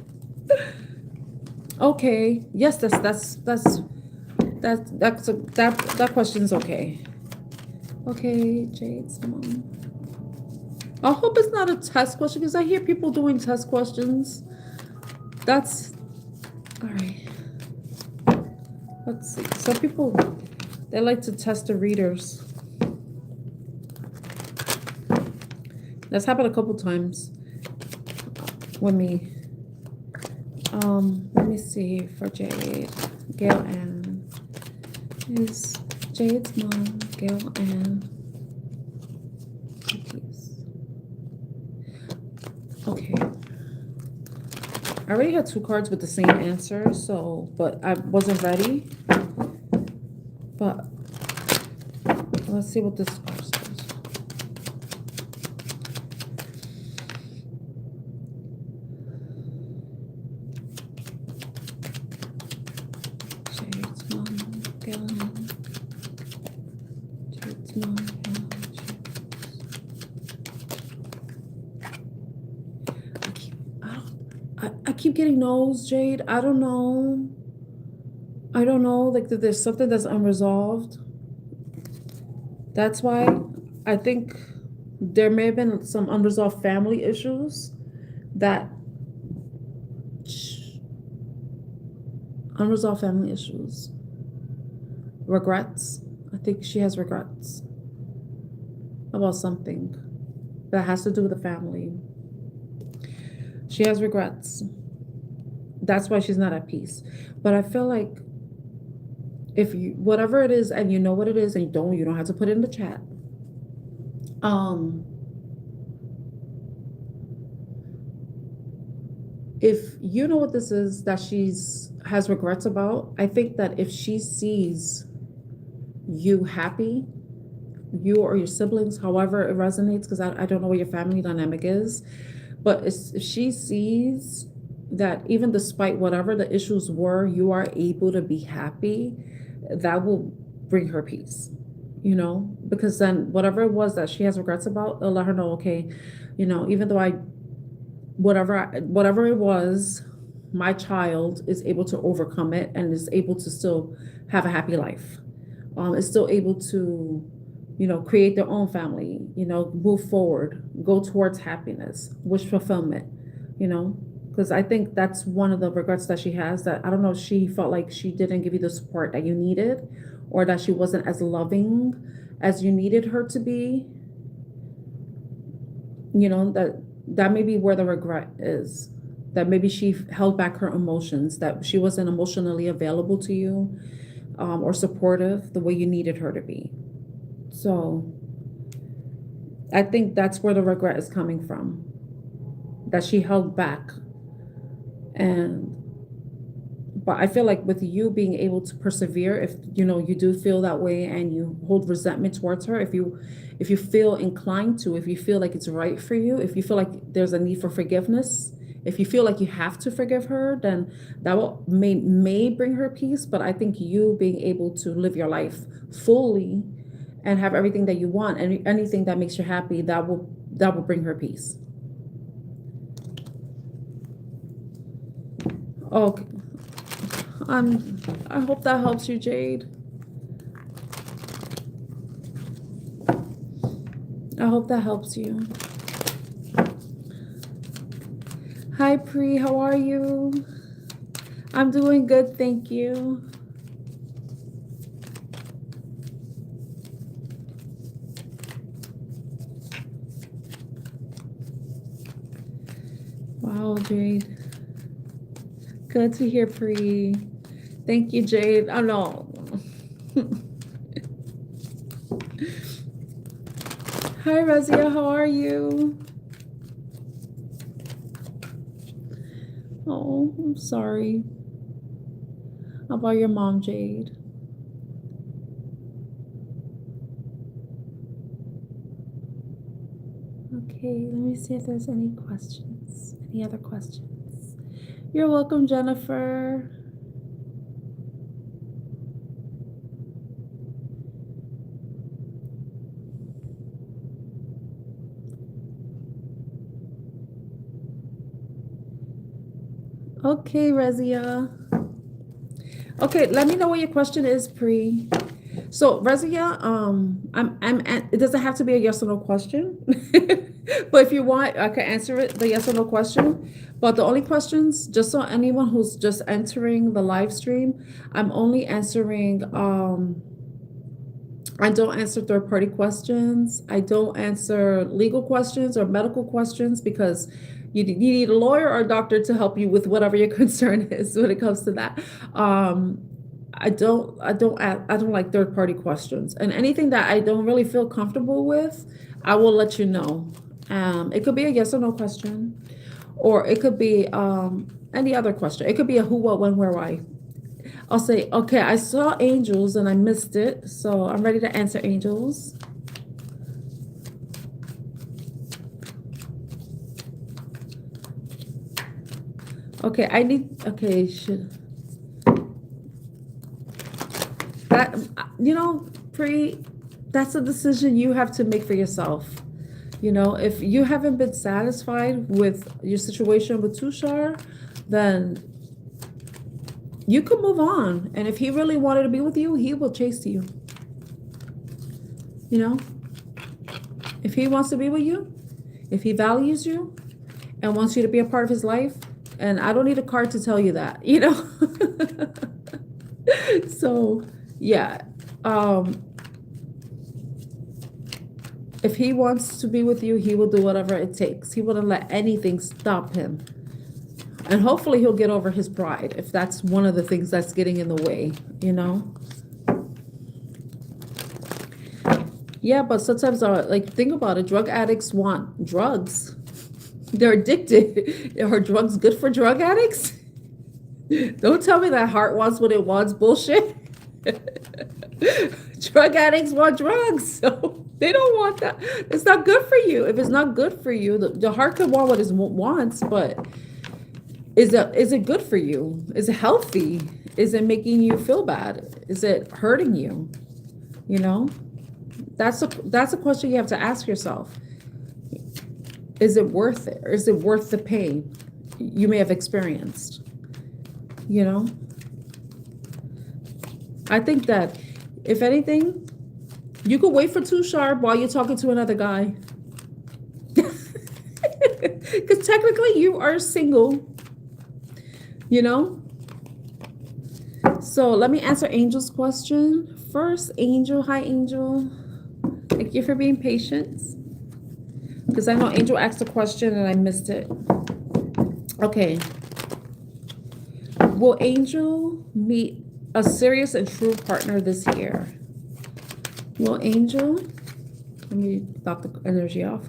Okay. Yes, that question's okay. Okay, Jade's mom. I hope it's not a test question, because I hear people doing test questions. That's all right. Let's see. Some people, they like to test the readers. That's happened a couple times with me. Let me see for Jade. Gail Ann. Is Jade's mom Gail Ann? Okay. I already had 2 cards with the same answer, so, but I wasn't ready. But let's see what this card says. Jade's mom, Galen. Jade's mom, Galen. I keep getting no's, Jade. I don't know. Like there's something that's unresolved. That's why I think there may have been some unresolved family issues that regrets. I think she has regrets about something that has to do with the family. She has regrets. That's why she's not at peace. But I feel like if you, whatever it is, and you know what it is, and you don't have to put it in the chat. If you know what this is that has regrets about, I think that if she sees you happy, you or your siblings, however it resonates, because I don't know what your family dynamic is, but if she sees that even despite whatever the issues were, you are able to be happy, that will bring her peace, because then whatever it was that she has regrets about, it'll let her know, okay, even though whatever it was, my child is able to overcome it and is able to still have a happy life. Is still able to, create their own family, move forward, go towards happiness, wish fulfillment, because I think that's one of the regrets that she has, that I don't know if she felt like she didn't give you the support that you needed, or that she wasn't as loving as you needed her to be. That may be where the regret is, that maybe she held back her emotions, that she wasn't emotionally available to you, or supportive the way you needed her to be. So I think that's where the regret is coming from, that she held back. But I feel like with you being able to persevere, if you do feel that way and you hold resentment towards her, if you feel inclined to, if you feel like it's right for you, if you feel like there's a need for forgiveness, if you feel like you have to forgive her, then that may bring her peace. But I think you being able to live your life fully and have everything that you want and anything that makes you happy, that will bring her peace. Okay. I hope that helps you, Jade. I hope that helps you. Hi, Pri. How are you? I'm doing good, thank you. Wow, Jade. Good to hear, Pri. Thank you, Jade. Oh, no. Hi, Razia. How are you? Oh, I'm sorry about your mom, Jade. Okay, let me see if there's any questions. Any other questions? You're welcome, Jennifer. Okay, Razia. Okay, let me know what your question is, Pri. So, Razia, it doesn't have to be a yes or no question, but if you want, I can answer it, the yes or no question. But the only questions, just so anyone who's just entering the live stream, I'm only answering, I don't answer third-party questions. I don't answer legal questions or medical questions, because you need a lawyer or a doctor to help you with whatever your concern is when it comes to that. I don't like third-party questions, and anything that I don't really feel comfortable with, I will let you know. It could be a yes or no question, or it could be any other question. It could be a who, what, when, where, why. I'll say, okay, I saw angels and I missed it, so I'm ready to answer angels. Okay, okay, that, that's a decision you have to make for yourself. If you haven't been satisfied with your situation with Tushar, then you could move on. And if he really wanted to be with you, he will chase you. If he wants to be with you, if he values you and wants you to be a part of his life, and I don't need a card to tell you that, So, yeah. If he wants to be with you, he will do whatever it takes. He wouldn't let anything stop him. And hopefully he'll get over his pride, if that's one of the things that's getting in the way, Yeah, but sometimes, think about it. Drug addicts want drugs. They're addicted. Are drugs good for drug addicts? Don't tell me that heart wants what it wants bullshit. Drug addicts want drugs, so they don't want that. It's not good for you. If it's not good for you, the heart can want what it wants, but is it good for you? Is it healthy? Is it making you feel bad? Is it hurting you? That's a question you have to ask yourself. Is it worth it? Or is it worth the pain you may have experienced? I think that, if anything, you could wait for Tushar while you're talking to another guy. Because technically you are single. So let me answer Angel's question. First, Angel. Hi, Angel. Thank you for being patient. Because I know Angel asked a question and I missed it. Okay. Will Angel meet a serious and true partner this year? Will Angel... Let me knock the energy off.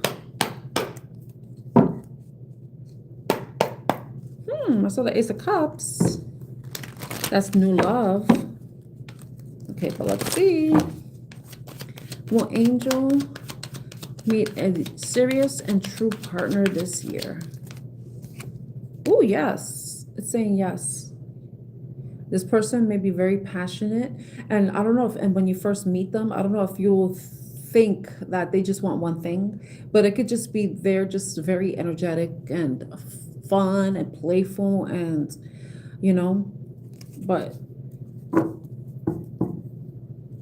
I saw the Ace of Cups. That's new love. Okay, but let's see. Will Angel meet a serious and true partner this year? Oh, yes. It's saying yes. This person may be very passionate. And I don't know and when you first meet them, I don't know if you'll think that they just want one thing, but it could just be they're just very energetic and fun and playful and, but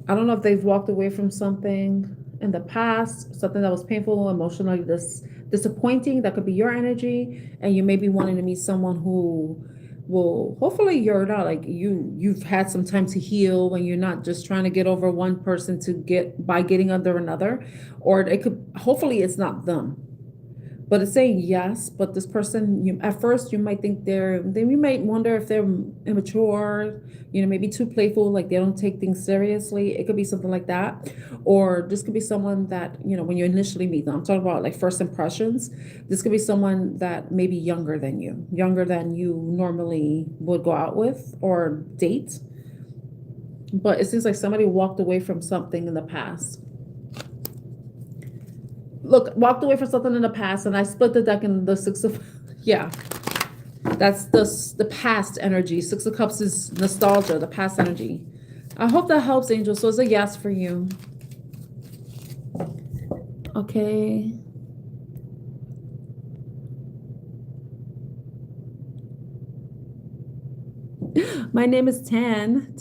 I don't know if they've walked away from something in the past, something that was painful, emotionally disappointing. That could be your energy, and you may be wanting to meet someone who will, hopefully you're not like you've had some time to heal when you're not just trying to get over one person by getting under another, or it could, hopefully it's not them. But it's saying yes, but this person, at first you might think you might wonder if they're immature, maybe too playful, like they don't take things seriously. It could be something like that. Or this could be someone that, when you initially meet them, I'm talking about like first impressions. This could be someone that may be younger than you normally would go out with or date. But it seems like somebody walked away from something in the past. Look, walked away from something in the past, and I split the deck in the Six of... Yeah. That's the past energy. Six of Cups is nostalgia, the past energy. I hope that helps, Angel. So it's a yes for you. Okay. My name is Tan.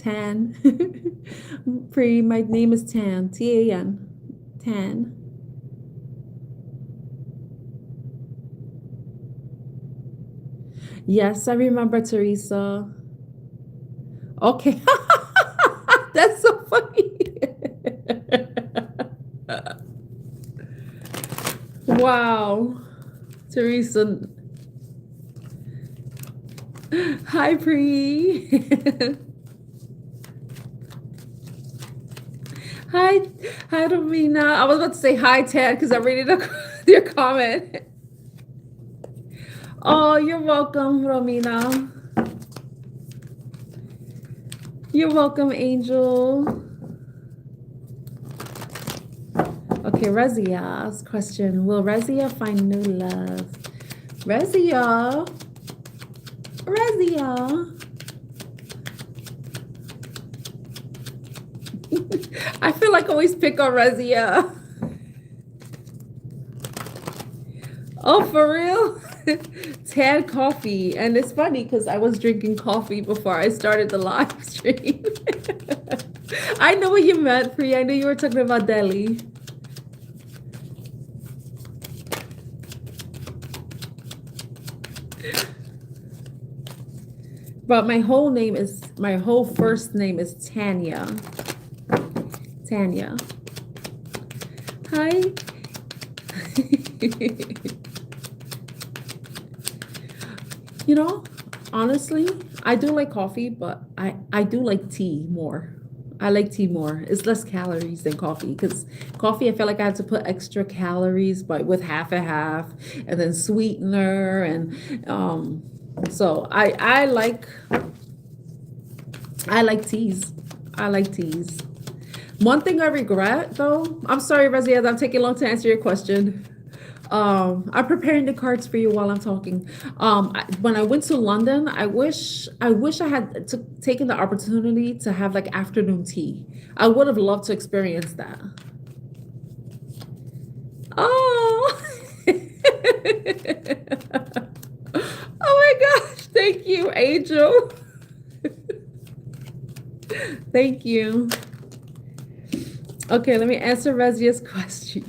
My name is Tan. Tan. Tan. Yes, I remember, Teresa. Okay. That's so funny. Wow. Teresa. Hi, Pri. Hi, hi, Romina. I was about to say hi, Ted, because I'm reading your comment. Oh, you're welcome, Romina. You're welcome, Angel. Okay, Rezia's question. Will Rezia find new love? Rezia. Rezia. I feel like I always pick on Rezia. Oh, for real? Tad coffee. And it's funny because I was drinking coffee before I started the live stream. I know what you meant, Priya. I knew you were talking about Delhi. But my whole first name is Tanya. Tanya. Hi. You know, honestly, I do like coffee, but I do like tea more. I like tea more. It's less calories than coffee because coffee, I feel like I had to put extra calories, but with half and half, and then sweetener, and so I like teas. I like teas. One thing I regret, though, I'm sorry, Razia, I'm taking long to answer your question. I'm preparing the cards for you while I'm talking. When I went to London, I wish I had taken the opportunity to have like afternoon tea. I would have loved to experience that. Oh, oh my gosh! Thank you, Angel. Thank you. Okay, let me answer Razia's question.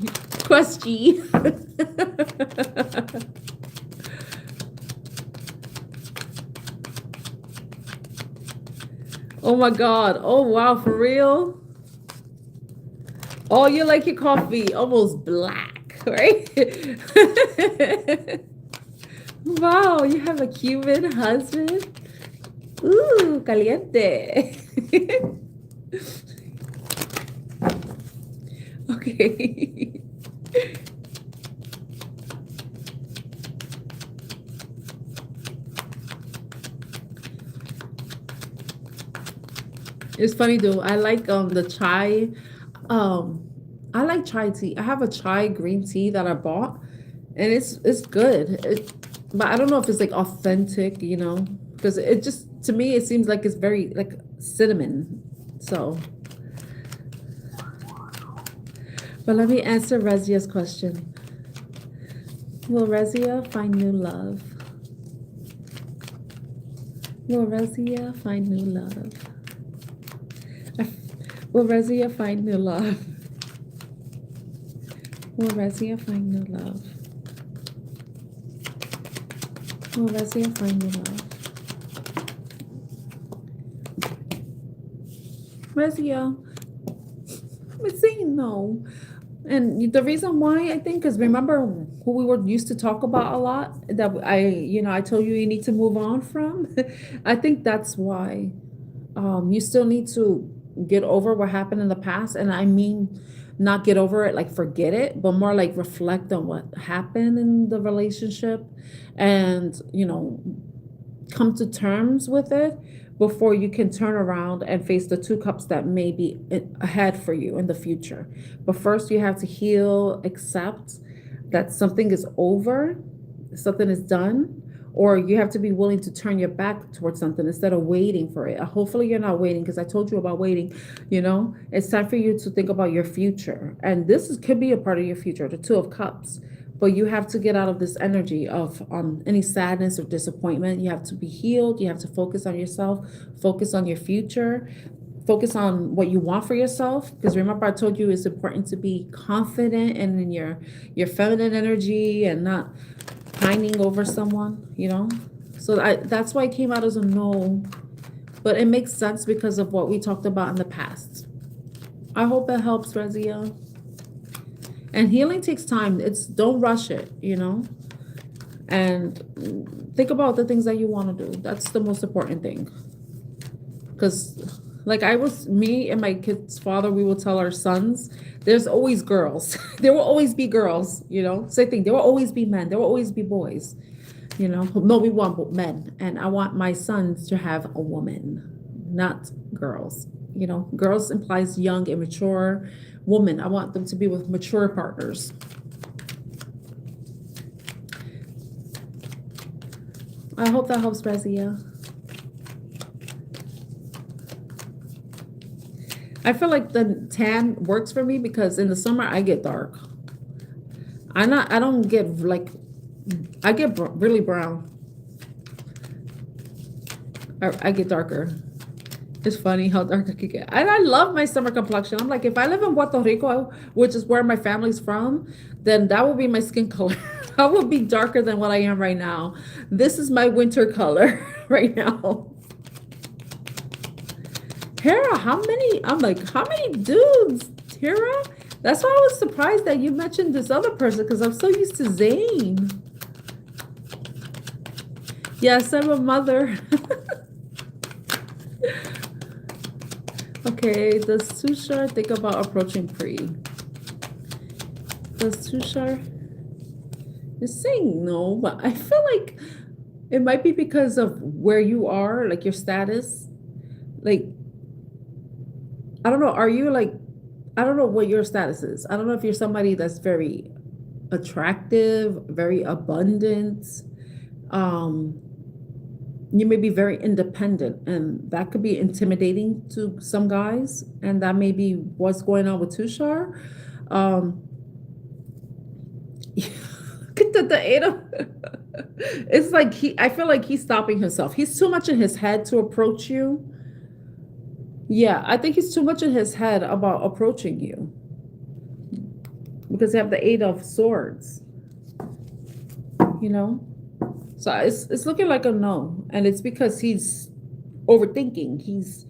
Oh my God. Oh wow, for real? Oh, you like your coffee almost black, right? Wow, you have a Cuban husband? Ooh, caliente. Okay. It's funny though. I like the chai. I like chai tea. I have a chai green tea that I bought, and it's good. But I don't know if it's like authentic, you know, because it just to me it seems like it's very like cinnamon. So, but let me answer Rezia's question. Will Rezia find new love? Will Rezia find new love? Will Rezia find new love? Will Rezia find new love? Will Rezia find new love? Rezia, I'm saying no. And the reason why I think is remember who we were used to talk about a lot that I told you need to move on from. I think that's why you still need to get over what happened in the past. And I mean, not get over it, like forget it, but more like reflect on what happened in the relationship and, come to terms with it before you can turn around and face the two cups that may be ahead for you in the future. But first, you have to heal, accept that something is over, something is done, or you have to be willing to turn your back towards something instead of waiting for it. Hopefully you're not waiting because I told you about waiting. It's time for you to think about your future. And could be a part of your future, the Two of Cups. But you have to get out of this energy of any sadness or disappointment. You have to be healed. You have to focus on yourself, focus on your future, focus on what you want for yourself. Because remember, I told you it's important to be confident and in your feminine energy and not pining over someone, So that's why it came out as a no. But it makes sense because of what we talked about in the past. I hope it helps, Razia. And healing takes time. Don't rush it, And think about the things that you want to do. That's the most important thing. Because Like me and my kid's father, we will tell our sons, there's always girls. There will always be girls, you know, same thing. There will always be men. There will always be boys, you know. No, we want men. And I want my sons to have a woman, not girls. You know, girls implies young, immature. Woman, I want them to be with mature partners. I hope that helps, Razia. I feel like the tan works for me because in the summer I get dark. I don't get like, I get really brown. I get darker. It's funny how dark I could get. And I love my summer complexion. I'm like, if I live in Puerto Rico, which is where my family's from, then that would be my skin color. I would be darker than what I am right now. This is my winter color right now. Tara, how many? I'm like, how many dudes, Tara? That's why I was surprised that you mentioned this other person because I'm so used to Zane. Yes, I'm a mother. Okay, does Tushar think about approaching Pri? Does Tushar? You're saying no, but I feel like it might be because of where you are, like your status. Like, I don't know. Are you like, I don't know what your status is. I don't know if you're somebody that's very attractive, very abundant. You may be very independent, and that could be intimidating to some guys. And that may be what's going on with Tushar. The eight of, it's like I feel like he's stopping himself. He's too much in his head to approach you. Yeah, I think he's too much in his head about approaching you because you have the Eight of Swords, you know? So it's looking like a no, and it's because he's overthinking.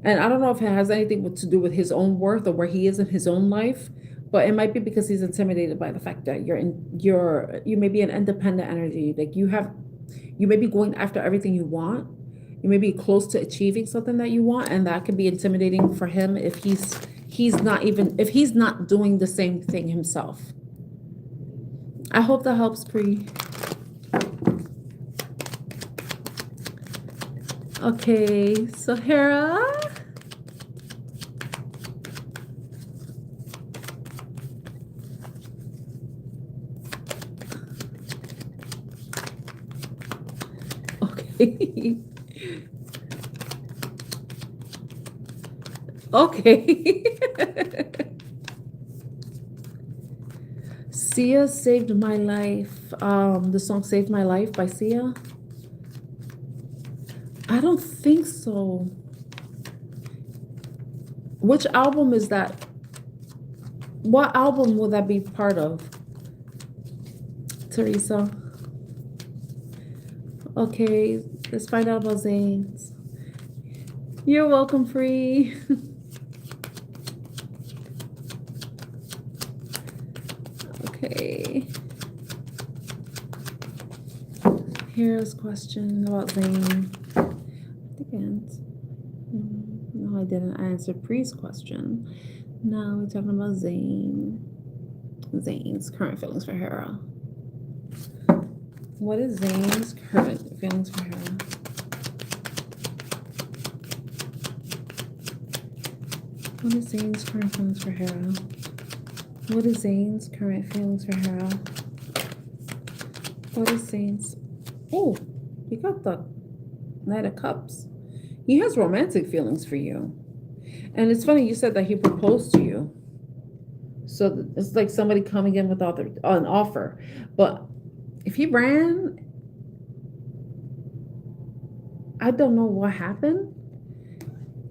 And I don't know if it has anything to do with his own worth or where he is in his own life, but it might be because he's intimidated by the fact that you may be an independent energy. Like you may be going after everything you want. You may be close to achieving something that you want, and that could be intimidating for him if he's not doing the same thing himself. I hope that helps, Pri. Okay, so Hera. Okay. Okay. Sia saved my life. The song Saved My Life by Sia. I don't think so. Which album is that? What album will that be part of? Teresa. Okay, let's find out about Zane's. You're welcome, Free. Okay. Here's a question about Zane. No, I didn't answer Pri's question. Now we're talking about Zane. Zane's current feelings for Hera. What is Zane's current feelings for Hera? What is Zane's current feelings for Hera? What is Zane's current feelings for Hera? What is Zane's? Oh, you got the Knight of Cups. He has romantic feelings for you. And it's funny, you said that he proposed to you. So it's like somebody coming in with an offer. But if he ran, I don't know what happened.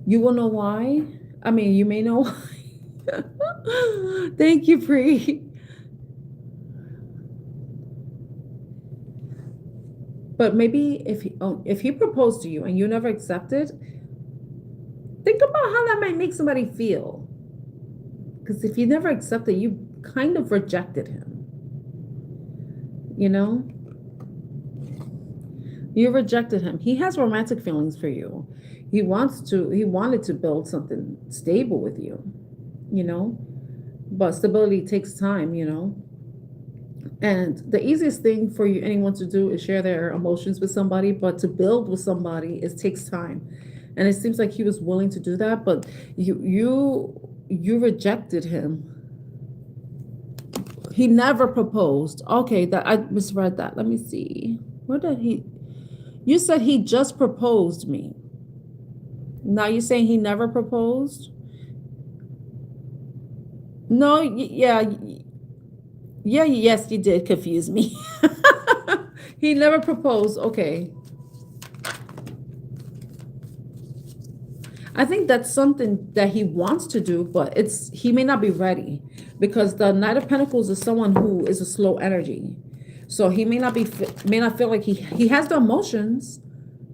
You will know why. I mean, you may know why. Thank you, Pri. But maybe if he proposed to you and you never accepted, think about how that might make somebody feel. Because if you never accepted, you kind of rejected him. You know? You rejected him. He has romantic feelings for you. He wanted to build something stable with you, you know? But stability takes time, you know? And the easiest thing for you anyone to do is share their emotions with somebody, but to build with somebody, it takes time. And it seems like he was willing to do that, but you rejected him. He never proposed. Okay, that I misread that. Let me see. Where did he? You said he just proposed me. Now you're saying he never proposed? No, yeah, yes, you did confuse me. He never proposed. Okay. I think that's something that he wants to do, but he may not be ready because the Knight of Pentacles is someone who is a slow energy. So he may not feel like he has the emotions,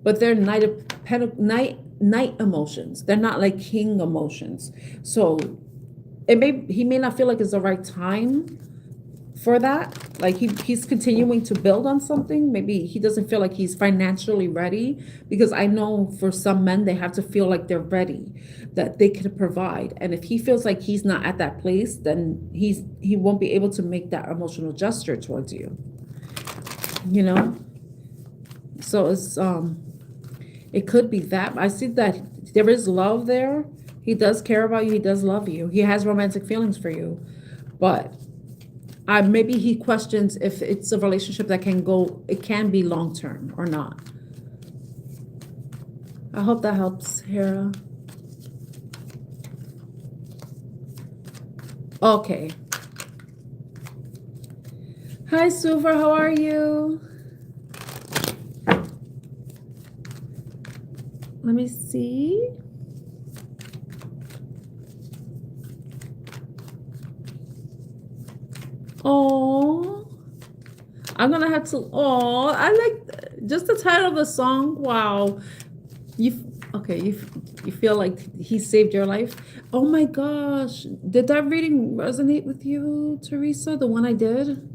but they're Knight emotions. They're not like king emotions. So he may not feel like it's the right time for that. Like he's continuing to build on something. Maybe he doesn't feel like he's financially ready, because I know for some men they have to feel like they're ready, that they can provide. And if he feels like he's not at that place, then he won't be able to make that emotional gesture towards you. You know? So it could be that. I see that there is love there. He does care about you. He does love you. He has romantic feelings for you. But maybe he questions if it's a relationship that it can be long-term or not. I hope that helps, Hera. Okay. Hi, Suvar, how are you? Let me see. Oh, I'm gonna have to. Oh, I like just the title of the song. Wow, you feel like he saved your life. Oh my gosh, did that reading resonate with you, Teresa? The one I did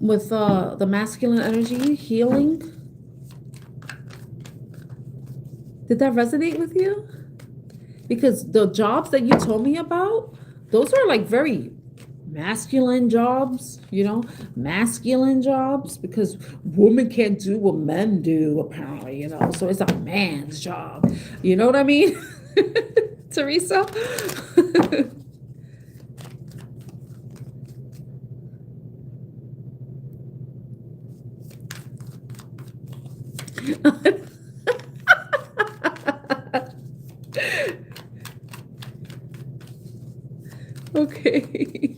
with the masculine energy healing. Did that resonate with you? Because the jobs that you told me about, those are like very masculine jobs, you know, masculine jobs, because women can't do what men do, apparently, you know, so it's a man's job. You know what I mean? Teresa? Okay.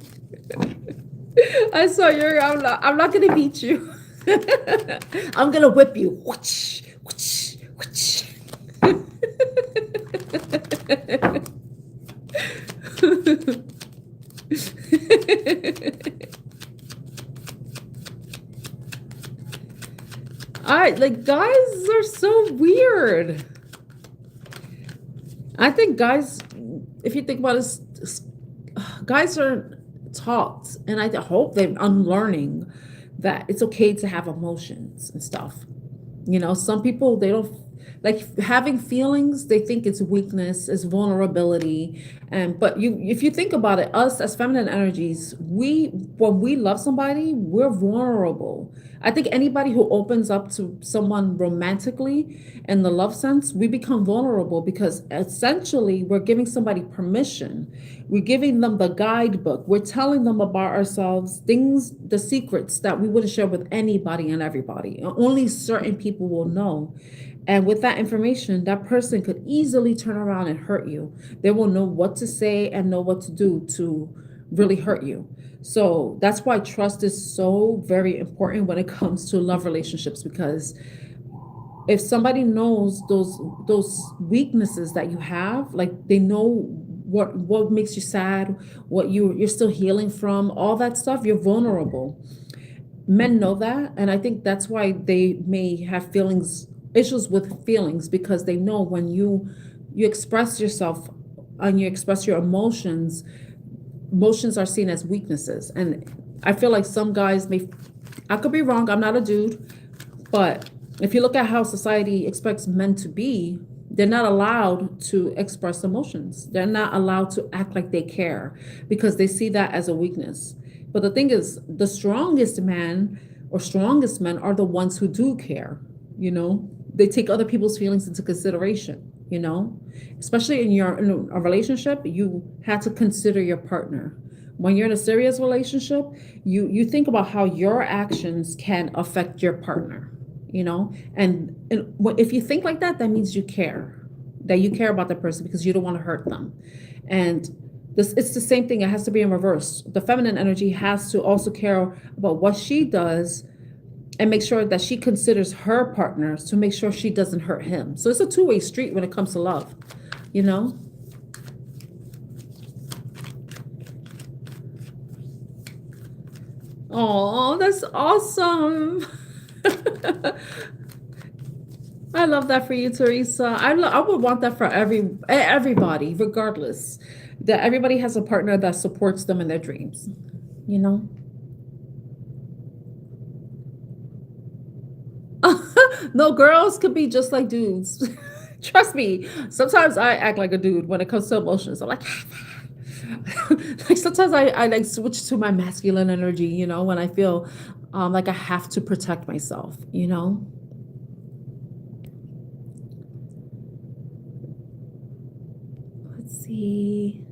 I saw I'm not gonna beat you. I'm gonna whip you. Whoosh, whoosh, whoosh. Like guys are so weird. I think guys, if you think about it, guys are taught, and I hope they're unlearning that it's okay to have emotions and stuff. You know, some people, they don't like having feelings. They think it's weakness, it's vulnerability. But if you think about it, us as feminine energies, when we love somebody, we're vulnerable. I think anybody who opens up to someone romantically in the love sense, we become vulnerable because essentially we're giving somebody permission. We're giving them the guidebook. We're telling them about ourselves, things, the secrets that we wouldn't share with anybody and everybody. Only certain people will know. And with that information, that person could easily turn around and hurt you. They will know what to say and know what to do to really hurt you. So that's why trust is so very important when it comes to love relationships, because if somebody knows those weaknesses that you have, like they know what makes you sad, what you're still healing from, all that stuff, you're vulnerable. Men know that, and I think that's why they may have issues with feelings, because they know when you express yourself and you express your emotions are seen as weaknesses. And I feel like some guys may I could be wrong. I'm not a dude. But if you look at how society expects men to be, they're not allowed to express emotions. They're not allowed to act like they care because they see that as a weakness. But the thing is, the strongest man or strongest men are the ones who do care, you know? They take other people's feelings into consideration, you know? Especially in a relationship, you have to consider your partner. When you're in a serious relationship, you think about how your actions can affect your partner, you know? And if you think like that, that means you care, that you care about the person because you don't want to hurt them. And this, it's the same thing. It has to be in reverse. The feminine energy has to also care about what she does and make sure that she considers her partners to make sure she doesn't hurt him. So it's a two-way street when it comes to love, you know? Oh, that's awesome. I love that for you, Teresa. I would want that for everybody, regardless. That everybody has a partner that supports them in their dreams, you know? No, girls could be just like dudes. Trust me. Sometimes I act like a dude when it comes to emotions. I'm like, like sometimes I like switch to my masculine energy, you know, when I feel like I have to protect myself, you know. Let's see.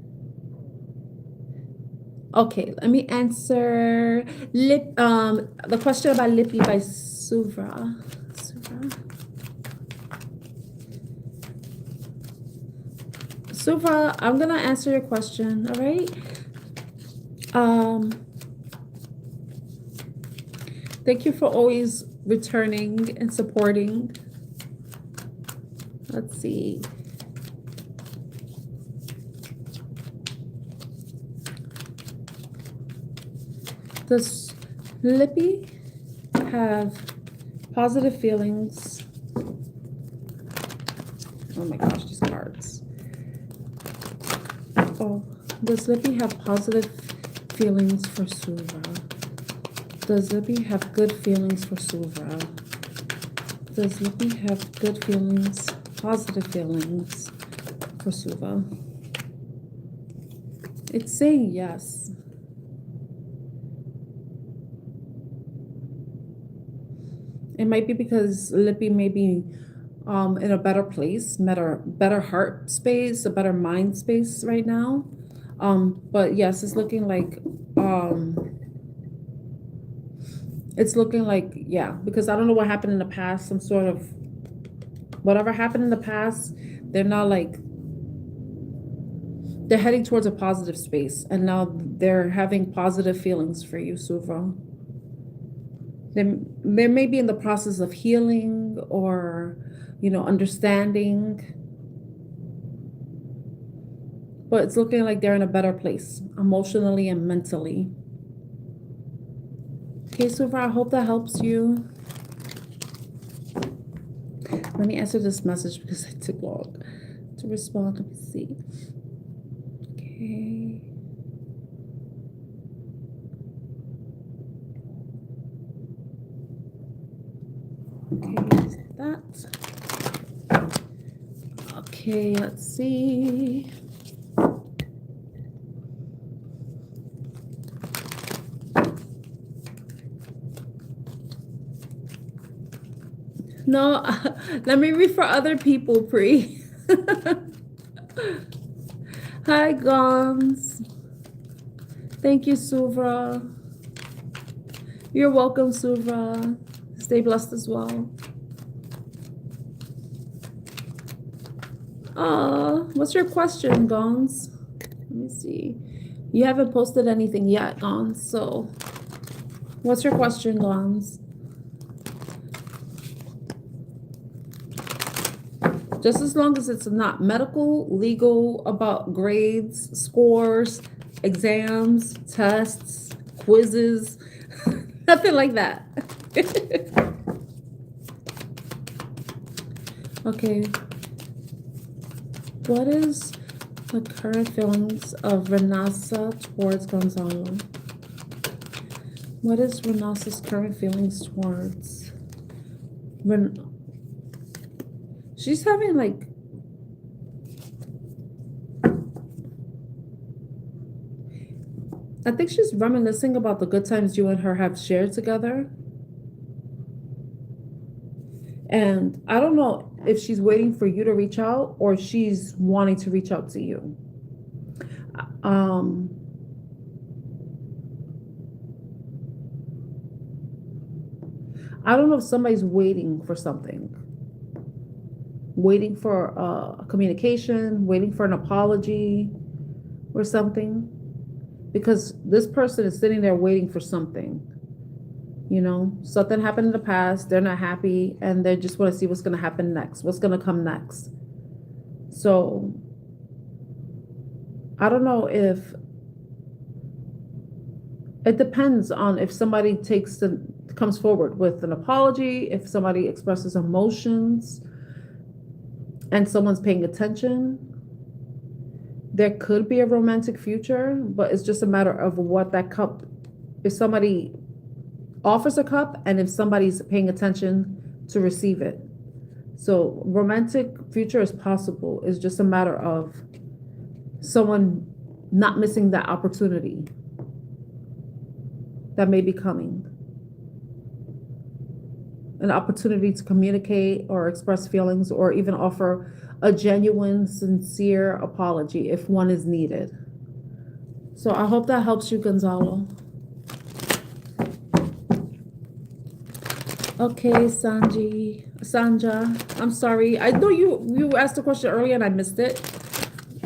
Okay, let me answer the question about Lippy by Suvra. Suvra, I'm gonna answer your question, all right? Thank you for always returning and supporting. Let's see. Does Lippy have positive feelings? Oh my gosh, these cards. Oh, does Lippy have positive feelings for Suvra? Does Lippy have good feelings for Suvra? Does Lippy have good feelings, positive feelings for Suvra? It's saying yes. It might be because Lippy may be in a better place, better heart space, a better mind space right now. But yes, it's looking like yeah, because I don't know what happened in the past, some sort of whatever happened in the past, they're not like they're heading towards a positive space, and now they're having positive feelings for you, Suvra. They may be in the process of healing or, you know, understanding. But it's looking like they're in a better place, emotionally and mentally. Okay, Suvra, I hope that helps you. Let me answer this message because it took long to respond. Let me see. Okay. Okay, that. Okay, let's see. No, let me read for other people, Pri. Hi, Gons. Thank you, Suvra. You're welcome, Suvra. Stay blessed as well. What's your question, Gons? Let me see. You haven't posted anything yet, Gons, so what's your question, Gons? Just as long as it's not medical, legal, about grades, scores, exams, tests, quizzes, nothing like that. Okay. What is the current feelings of Renasa towards Gonzalo? What is Renasa's current feelings towards? She's having like, I think she's reminiscing about the good times you and her have shared together. And I don't know if she's waiting for you to reach out or she's wanting to reach out to you. I don't know if somebody's waiting for something. Waiting for a communication, waiting for an apology or something. Because this person is sitting there waiting for something. You know, something happened in the past, they're not happy, and they just want to see what's going to happen next, what's going to come next. So, I don't know if, it depends on if somebody comes forward with an apology, if somebody expresses emotions, and someone's paying attention. There could be a romantic future, but it's just a matter of what that cup, if somebody offers a cup and if somebody's paying attention to receive it. So romantic future is possible. It's just a matter of someone not missing that opportunity that may be coming. An opportunity to communicate or express feelings or even offer a genuine, sincere apology if one is needed. So I hope that helps you, Gonzalo. Okay, Sanja, I'm sorry. I know you asked the question earlier and I missed it.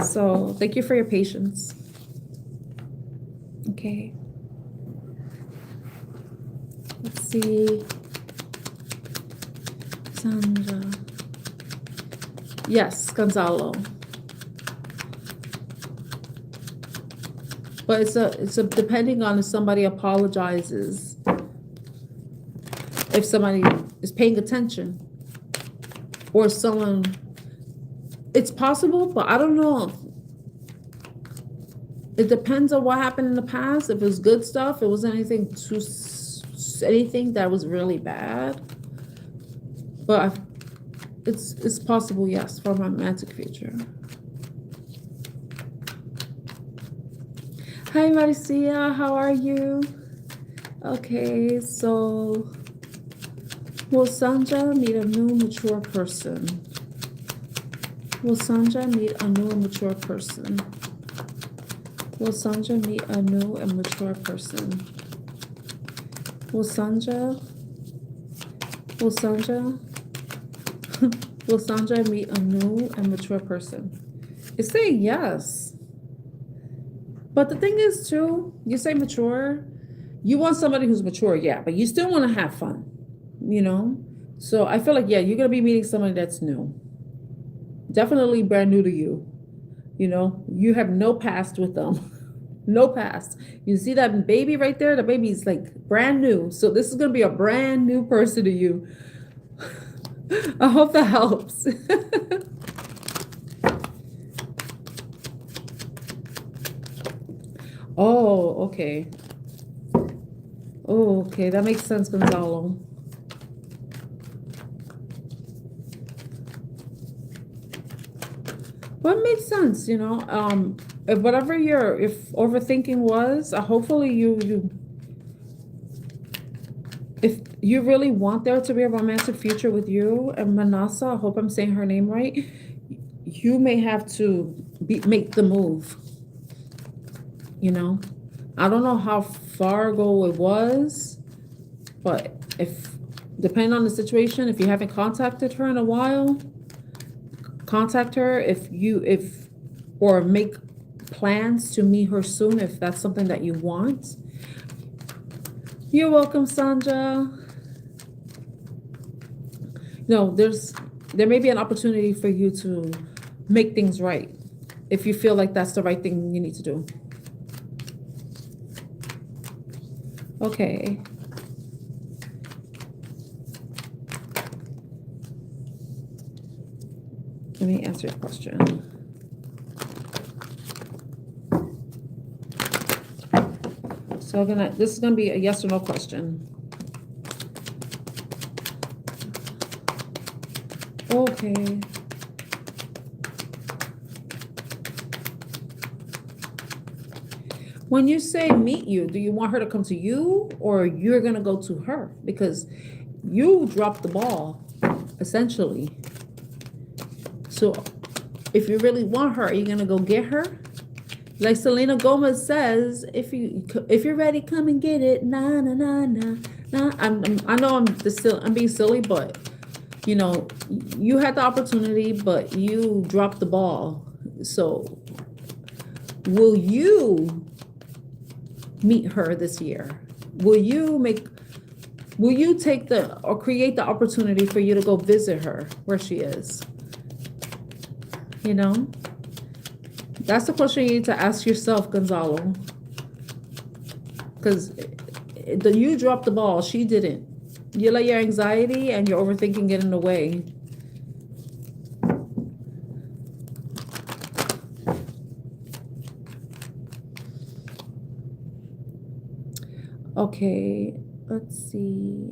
So thank you for your patience. Okay. Let's see. Sanja. Yes, Gonzalo. But it's a depending on if somebody apologizes. If somebody is paying attention or someone, it's possible, but I don't know. It depends on what happened in the past. If it was good stuff, it wasn't anything that was really bad. But it's possible, yes, for a romantic future. Hi, Marcia, how are you? Okay, so will Sanja meet a new mature person? Will Sanja meet a new and mature person? Will Sanja meet a new and mature person? Will Sanja will Sanja meet a new and mature person? It's saying yes. But the thing is too, you say mature, you want somebody who's mature, yeah, but you still want to have fun. You know, so I feel like, yeah, you're gonna be meeting somebody that's new, definitely brand new to you. You know, you have no past with them. No past. You see that baby right there? The baby's like brand new, so this is gonna be a brand new person to you. I hope that helps. Oh, okay. Oh, okay, that makes sense, Gonzalo. Well, it makes sense, you know. If whatever if overthinking was, hopefully if you really want there to be a romantic future with you and Manasa, I hope I'm saying her name right, you may have to make the move. You know, I don't know how far ago it was, but depending on the situation, if you haven't contacted her in a while, contact her or make plans to meet her soon if that's something that you want. You're welcome, Sanja. No, there may be an opportunity for you to make things right if you feel like that's the right thing you need to do. Okay. Let me answer your question. So this is gonna be a yes or no question. Okay. When you say meet you, do you want her to come to you or you're gonna go to her? Because you dropped the ball, essentially. So if you really want her, are you gonna go get her? Like Selena Gomez says, if you're ready, come and get it. Nah, nah, nah, nah, nah. I know I'm being silly, but you know, you had the opportunity, but you dropped the ball. So will you meet her this year? Will you take or create the opportunity for you to go visit her where she is? You know, that's the question you need to ask yourself, Gonzalo. Because you dropped the ball, she didn't. You let your anxiety and your overthinking get in the way. Okay, let's see.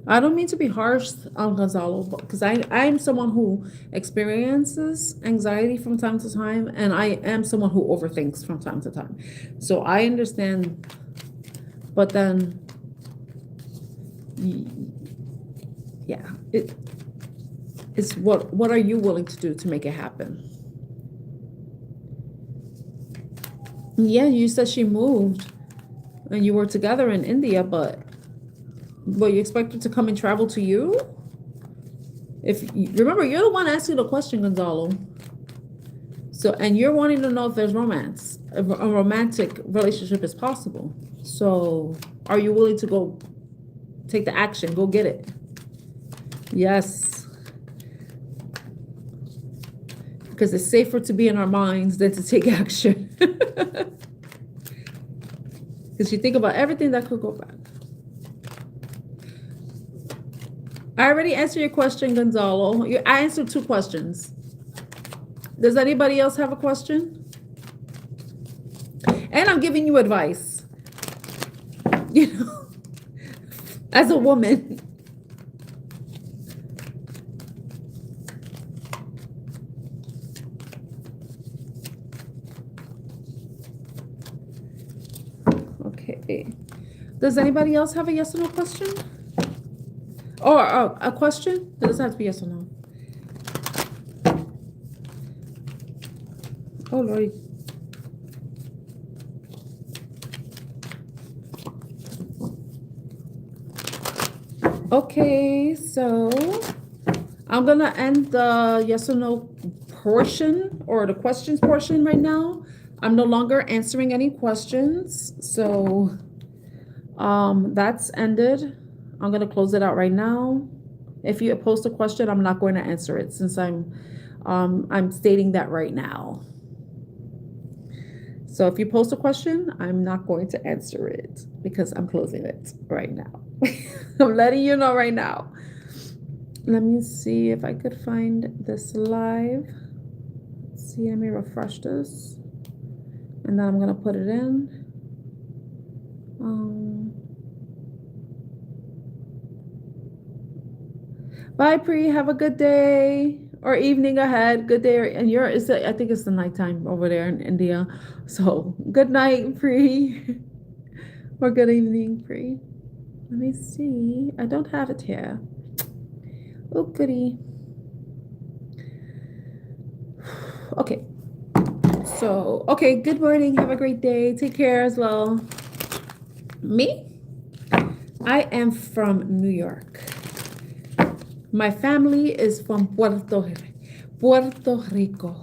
I don't mean to be harsh on Gonzalo, because I am someone who experiences anxiety from time to time, and I am someone who overthinks from time to time. So I understand, but then, yeah, it's what are you willing to do to make it happen? Yeah, you said she moved, and you were together in India, but you expect her to come and travel to you? Remember, you're the one asking the question, Gonzalo. So, and you're wanting to know if there's romance, a romantic relationship is possible. So, are you willing to go take the action, go get it? Yes. Because it's safer to be in our minds than to take action. Because you think about everything that could go bad. I already answered your question, Gonzalo. I answered 2 questions. Does anybody else have a question? And I'm giving you advice. You know, as a woman. Okay. Does anybody else have a yes or no question? Or a question? Does it have to be yes or no? Oh, Lord. Okay, so I'm going to end the yes or no portion or the questions portion right now. I'm no longer answering any questions. So that's ended. I'm going to close it out right now. If you post a question, I'm not going to answer it since I'm stating that right now. So if you post a question, I'm not going to answer it because I'm closing it right now. I'm letting you know right now. Let me see if I could find this live. Let's see, let me refresh this. And then I'm going to put it in. Bye, Pri. Have a good day or evening ahead. Good day. And I think it's the nighttime over there in India. So good night, Pri. Or good evening, Pri. Let me see. I don't have it here. Oh, goody. Okay. So, okay. Good morning. Have a great day. Take care as well. Me? I am from New York. My family is from Puerto Rico.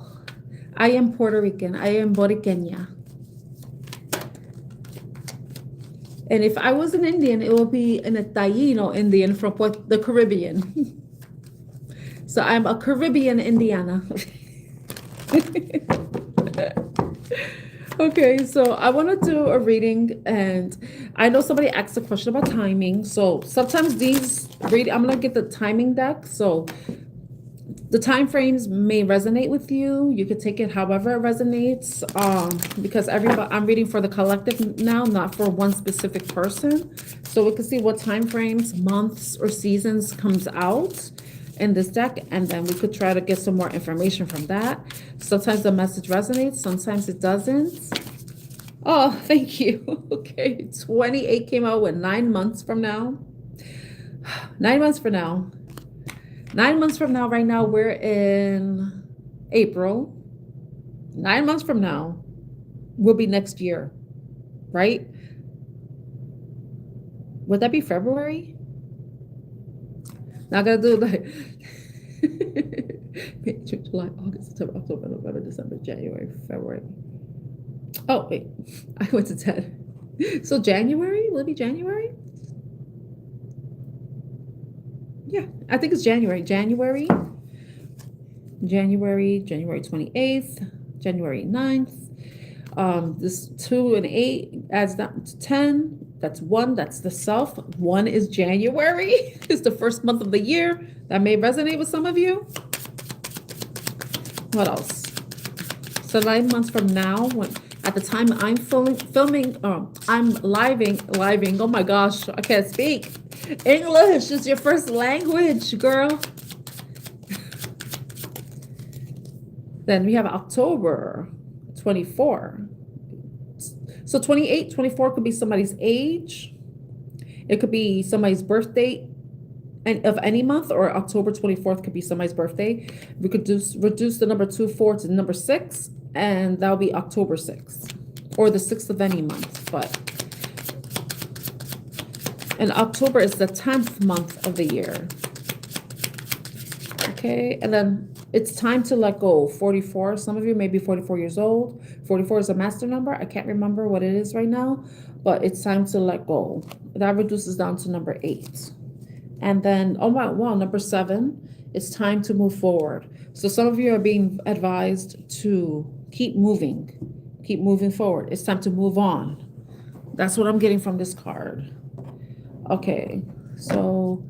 I am Puerto Rican. I am Boriqueña. And if I was an Indian, it would be a Taino Indian from the Caribbean. So I'm a Caribbean Indiana. Okay, so I want to do a reading, and I know somebody asked a question about timing. So sometimes I'm going to get the timing deck. So The time frames may resonate with you. You could take it however it resonates, because everybody, I'm reading for the collective now, not for one specific person. So we can see what time frames, months, or seasons comes out in this deck, and then we could try to get some more information from that. Sometimes the message resonates, sometimes it doesn't. Oh, thank you. Okay, 28 came out with 9 months from now. 9 months from now. 9 months from now, right now, we're in April. 9 months from now will be next year, right? Would that be February? Not gonna do like June, July, August, September, October, November, December, January, February. Oh, wait, I went to 10. So January, will it be January? Yeah, I think it's January. January 28th, January 9th. This 2 and 8 adds that to 10. That's 1. That's the self. 1 is January. It's the first month of the year. That may resonate with some of you. What else? So 9 months from now, when at the time I'm filming, I'm living. Oh my gosh, I can't speak. English is your first language, girl. Then we have October 24. So 28, 24 could be somebody's age. It could be somebody's birthday and of any month, or October 24th could be somebody's birthday. We could reduce the number 24 to number 6, and that'll be October 6th, or the 6th of any month. But and October is the 10th month of the year. Okay, and then it's time to let go. 44, some of you may be 44 years old. 44 is a master number. I can't remember what it is right now, but it's time to let go. That reduces down to number 8. And then, oh my, well, number 7, it's time to move forward. So some of you are being advised to keep moving forward. It's time to move on. That's what I'm getting from this card. Okay, so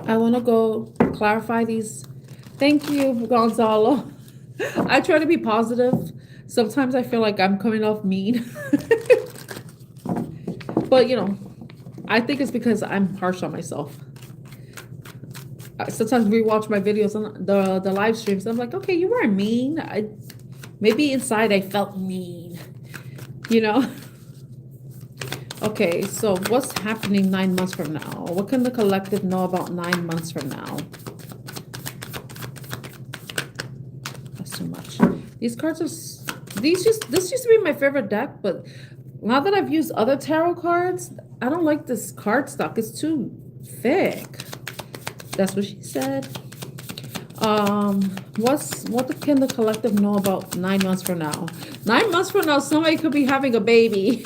I want to go clarify these. Thank you, Gonzalo. I try to be positive. Sometimes I feel like I'm coming off mean. But, you know, I think it's because I'm harsh on myself. I sometimes rewatch my videos on the live streams. I'm like, okay, you weren't mean. Maybe inside I felt mean, you know? Okay, so what's happening 9 months from now? What can the collective know about 9 months from now? That's too much. These cards are, this used to be my favorite deck, but now that I've used other tarot cards, I don't like this card stock. It's too thick. That's what she said. What can the collective know about 9 months from now? 9 months from now, somebody could be having a baby.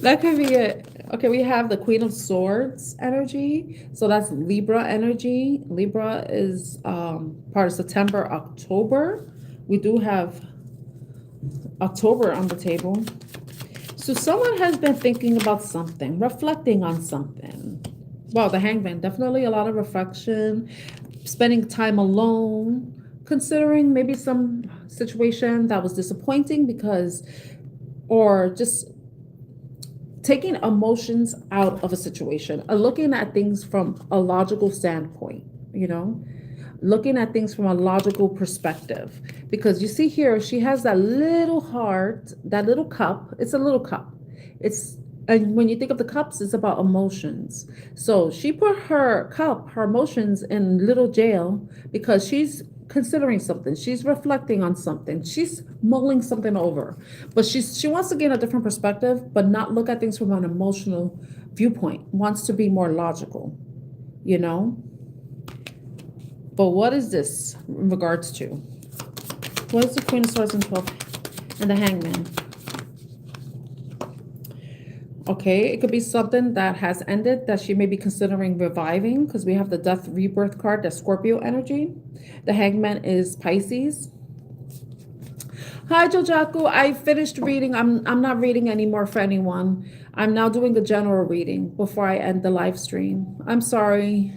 That could be it. Okay, we have the Queen of Swords energy. So that's Libra energy. Libra is part of September, October. We do have October on the table. So someone has been thinking about something, reflecting on something. Well, the Hangman, definitely a lot of reflection, spending time alone, considering maybe some situation that was disappointing because, or just taking emotions out of a situation, looking at things from a logical standpoint, you know, looking at things from a logical perspective. Because you see here, she has that little heart, that little cup. It's a little cup. And when you think of the cups, it's about emotions. So she put her cup, her emotions in little jail because she's considering something. She's reflecting on something. She's mulling something over. But she wants to gain a different perspective, but not look at things from an emotional viewpoint. Wants to be more logical, you know? But what is this in regards to? What is the Queen of Swords and 12 and the Hangman? Okay, it could be something that has ended that she may be considering reviving, because we have the Death Rebirth card, that's Scorpio energy. The Hangman is Pisces. Hi, Jojaku. I finished reading. I'm not reading anymore for anyone. I'm now doing a general reading before I end the live stream. I'm sorry.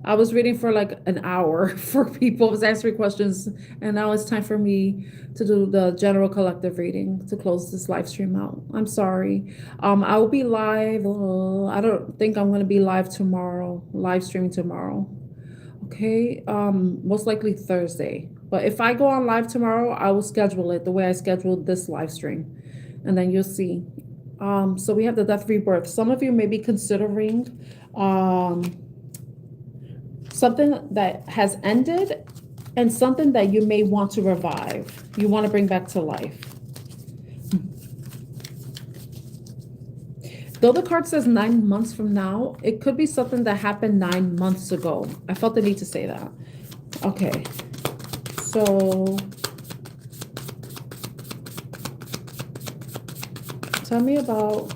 I was reading for like an hour for people. I was answering questions, and now it's time for me to do the general collective reading to close this live stream out. I'm sorry. I will be live. I don't think I'm going to be live tomorrow. Live streaming tomorrow. Okay. Most likely Thursday. But if I go on live tomorrow, I will schedule it the way I scheduled this live stream, and then you'll see. So we have the death rebirth. Some of you may be considering something that has ended and something that you may want to revive. You want to bring back to life. Though the card says 9 months from now, it could be something that happened 9 months ago. I felt the need to say that. Okay. So tell me about,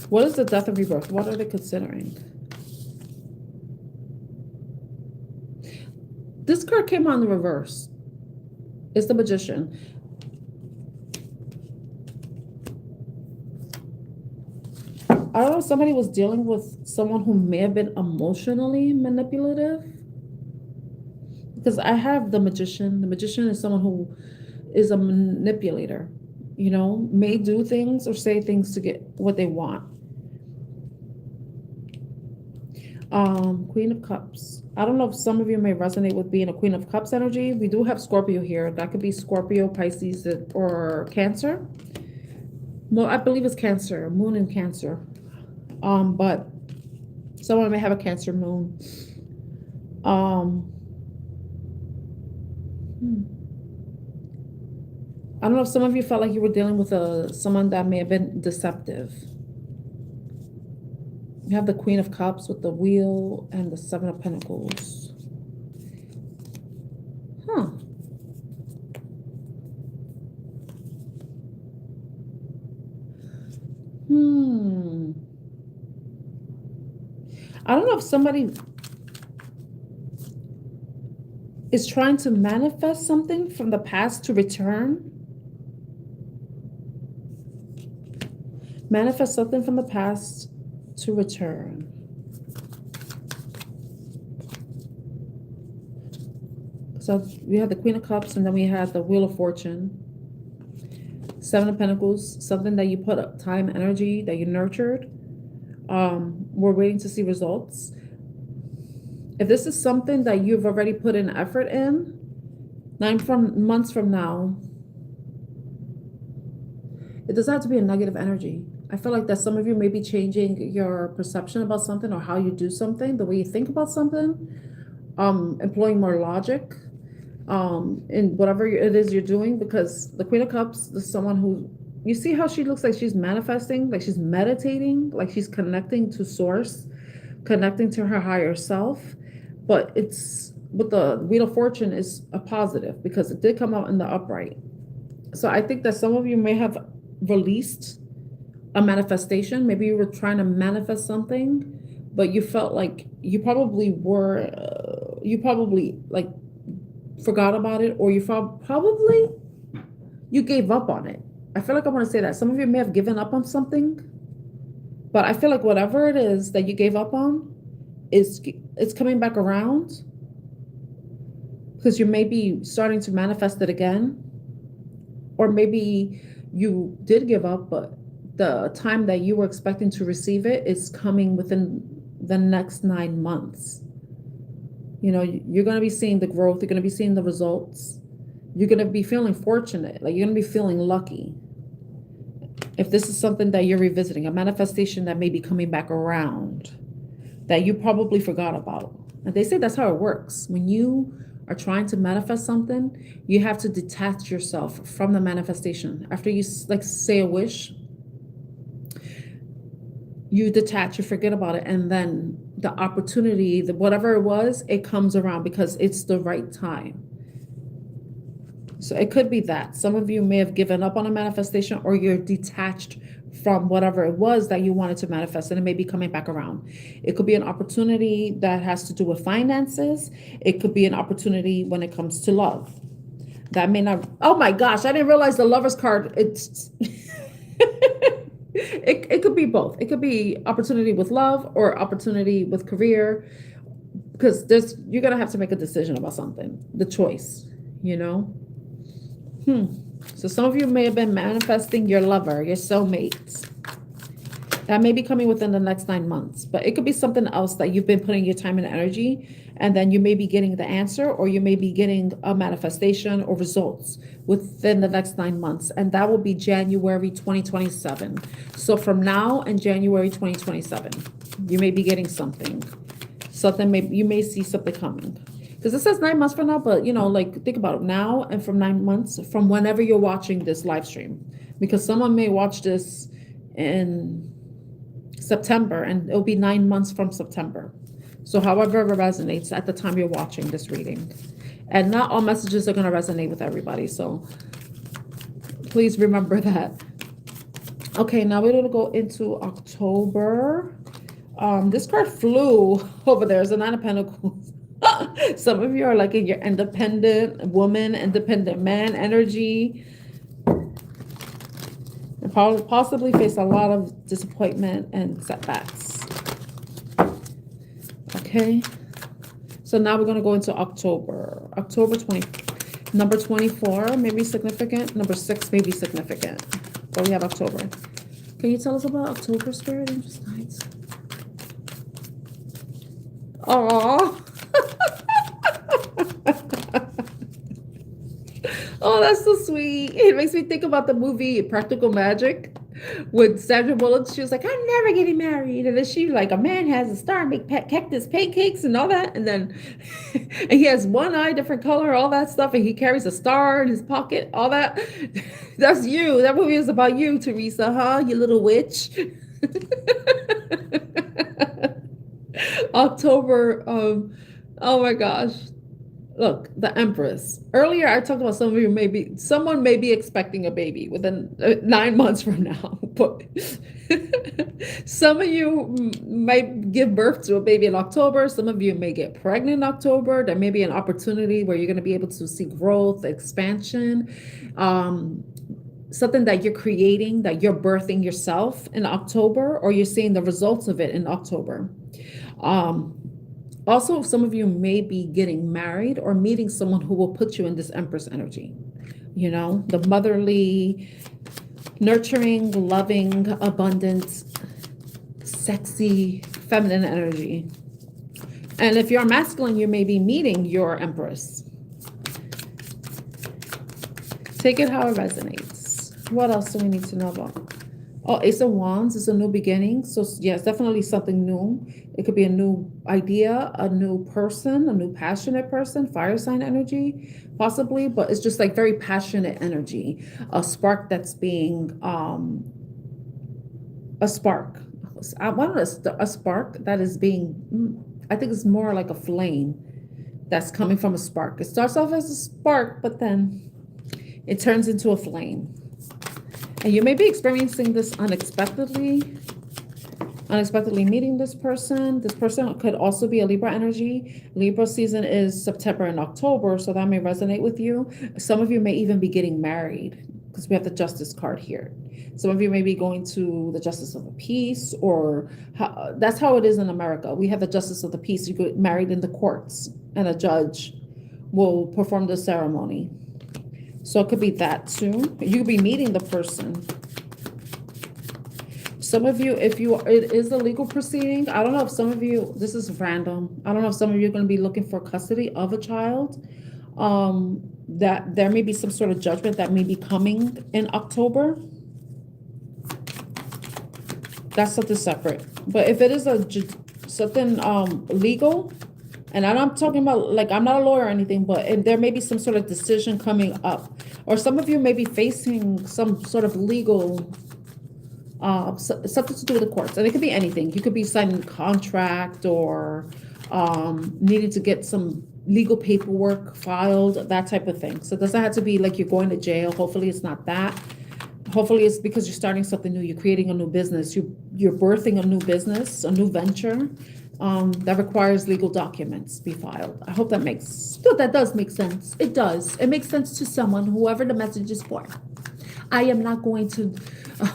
what is the death of rebirth? What are they considering? This card came on the reverse. It's the Magician. I don't know if somebody was dealing with someone who may have been emotionally manipulative. Because I have the Magician. The Magician is someone who is a manipulator, you know, may do things or say things to get what they want. Queen of Cups. I don't know if some of you may resonate with being a Queen of Cups energy. We do have Scorpio here. That could be Scorpio, Pisces, or Cancer. Well, I believe it's Cancer, Moon in Cancer. But someone may have a Cancer moon. I don't know if some of you felt like you were dealing with someone that may have been deceptive. You have the Queen of Cups with the Wheel and the Seven of Pentacles. Huh. I don't know if somebody is trying to manifest something from the past to return. Manifest something from the past to return. So we have the Queen of Cups, and then we have the Wheel of Fortune. Seven of Pentacles, something that you put up time, energy, that you nurtured. We're waiting to see results. If this is something that you've already put in effort in, 9 months from now, it doesn't have to be a negative energy. I feel like that some of you may be changing your perception about something or how you do something, the way you think about something, employing more logic in whatever it is you're doing, because the Queen of Cups is someone who, you see how she looks like she's manifesting, like she's meditating, like she's connecting to source, connecting to her higher self. But it's, with the Wheel of Fortune, is a positive because it did come out in the upright. So I think that some of you may have released a manifestation. Maybe you were trying to manifest something, but you felt like you probably like forgot about it, or you probably you gave up on it. I feel like I want to say that some of you may have given up on something, but I feel like whatever it is that you gave up on it's coming back around, because you may be starting to manifest it again, or maybe you did give up, but the time that you were expecting to receive it is coming within the next 9 months. You know, you're going to be seeing the growth. You're going to be seeing the results. You're going to be feeling fortunate. Like, you're going to be feeling lucky. If this is something that you're revisiting, a manifestation that may be coming back around, that you probably forgot about. And they say that's how it works. When you are trying to manifest something, you have to detach yourself from the manifestation. After you like say a wish, you detach, you forget about it, and then the opportunity, whatever it was, it comes around because it's the right time. So it could be that some of you may have given up on a manifestation, or you're detached from whatever it was that you wanted to manifest, and it may be coming back around. It could be an opportunity that has to do with finances. It could be an opportunity when it comes to love. That may not, oh my gosh, I didn't realize the Lover's card, it's, it could be both. It could be opportunity with love or opportunity with career, because you're going to have to make a decision about something, the choice, you know? So some of you may have been manifesting your lover, your soulmate. That may be coming within the next 9 months, but it could be something else that you've been putting your time and energy, and then you may be getting the answer, or you may be getting a manifestation or results within the next 9 months. And that will be January 2027. So from now and January 2027, you may be getting something. You may see something coming. Because it says 9 months from now, but like think about it now and from 9 months from whenever you're watching this live stream. Because someone may watch this in September, and it'll be 9 months from September. So however it resonates at the time you're watching this reading. And not all messages are going to resonate with everybody. So please remember that. Okay, now we're going to go into October. This card flew over there. It's a Nine of Pentacles. Some of you are like in your independent woman, independent man energy. Possibly face a lot of disappointment and setbacks. Okay, so now we're going to go into October. October 20, number 24 may be significant. Number 6 may be significant. But we have October. Can you tell us about October, Spirit? I'm just nice. Aww. Oh, that's so sweet. It makes me think about the movie Practical Magic with Sandra Bullock. She was like, I'm never getting married. And then she like, a man has a star, make cactus pancakes and all that. And then and he has one eye, different color, all that stuff. And he carries a star in his pocket, all that. That's you. That movie is about you, Teresa, huh? You little witch. October, oh my gosh. Look, the Empress. Earlier, I talked about someone may be expecting a baby within 9 months from now. But some of you might give birth to a baby in October. Some of you may get pregnant in October. There may be an opportunity where you're going to be able to see growth, expansion, something that you're creating, that you're birthing yourself in October, or you're seeing the results of it in October. Also, some of you may be getting married or meeting someone who will put you in this Empress energy. The motherly, nurturing, loving, abundant, sexy, feminine energy. And if you're masculine, you may be meeting your Empress. Take it how it resonates. What else do we need to know about? Oh, Ace of Wands is a new beginning. So yes, definitely something new. It could be a new idea, a new person, a new passionate person, fire sign energy, possibly, but it's just like very passionate energy. A spark that's being, a spark. I wanted a spark that is being, I think it's more like a flame that's coming from a spark. It starts off as a spark, but then it turns into a flame. And you may be experiencing this unexpectedly meeting this person. This person could also be a Libra energy. Libra season is September and October, so that may resonate with you. Some of you may even be getting married because we have the Justice card here. Some of you may be going to the Justice of the Peace, or that's how it is in America. We have the Justice of the Peace. You get married in the courts, and a judge will perform the ceremony. So it could be that too. You could be meeting the person. Some of you, it is a legal proceeding. I don't know if some of you, this is random. I don't know if some of you are going to be looking for custody of a child. That there may be some sort of judgment that may be coming in October. That's something separate. But if it is something legal, and I'm not talking about, like, I'm not a lawyer or anything, but if there may be some sort of decision coming up, or some of you may be facing some sort of legal, something to do with the courts. And it could be anything. You could be signing a contract, or needing to get some legal paperwork filed, that type of thing. So it doesn't have to be like you're going to jail. Hopefully it's not that. Hopefully it's because you're starting something new. You're creating a new business. You're birthing a new business, a new venture. that requires legal documents be filed. I hope that does make sense. It does. It makes sense to someone, whoever the message is for. I am not going to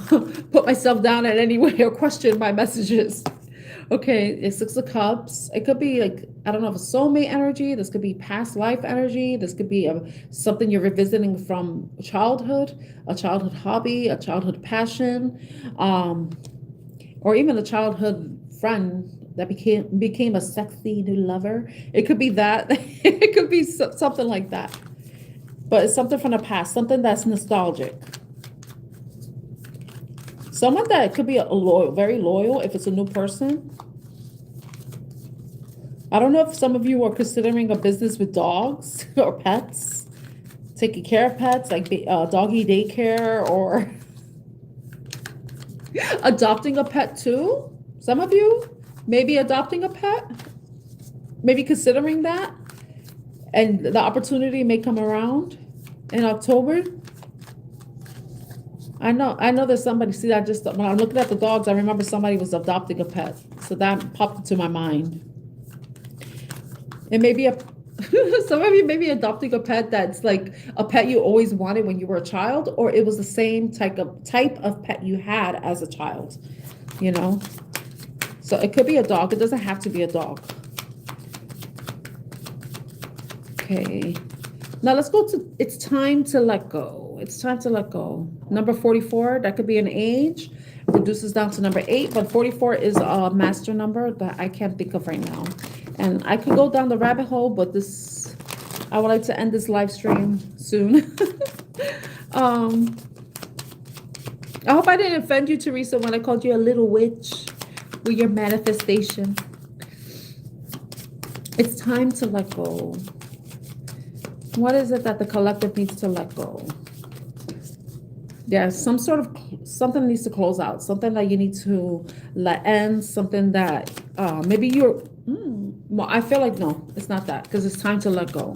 put myself down in any way or question my messages. Okay, it's Six of Cups. It could be like, I don't know, if a soulmate energy. This could be past life energy. This could be something you're revisiting from childhood, a childhood hobby, a childhood passion, or even a childhood friend that became a sexy new lover. It could be that. It could be something like that. But it's something from the past, something that's nostalgic. Someone that could be very loyal if it's a new person. I don't know if some of you are considering a business with dogs or pets, taking care of pets, like doggy daycare, or adopting a pet too. Some of you maybe adopting a pet, maybe considering that, and the opportunity may come around in October. I know there's somebody, see, when I'm looking at the dogs, I remember somebody was adopting a pet. So that popped into my mind. It may be some of you may be adopting a pet that's like a pet you always wanted when you were a child, or it was the same type of pet you had as a child, you know? So it could be a dog. It doesn't have to be a dog. Okay. Now let's go to, it's time to let go. It's time to let go. Number 44, that could be an age, reduces down to number 8, but 44 is a master number that I can't think of right now. And I could go down the rabbit hole, but I would like to end this live stream soon. I hope I didn't offend you, Teresa, when I called you a little witch with your manifestation. It's time to let go. What is it that the collective needs to let go? Yeah, something needs to close out, something that you need to let end, something that maybe well, I feel like, no, it's not that, because it's time to let go.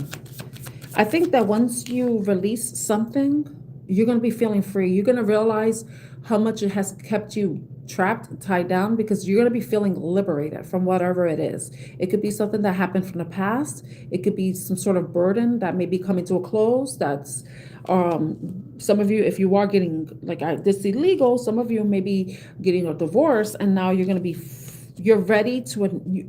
I think that once you release something, you're going to be feeling free. You're going to realize how much it has kept you trapped, tied down, because you're going to be feeling liberated from whatever it is. It could be something that happened from the past. It could be some sort of burden that may be coming to a close. That's some of you, if you are getting, like I did see legal, some of you may be getting a divorce, and now you're going to be you're ready to,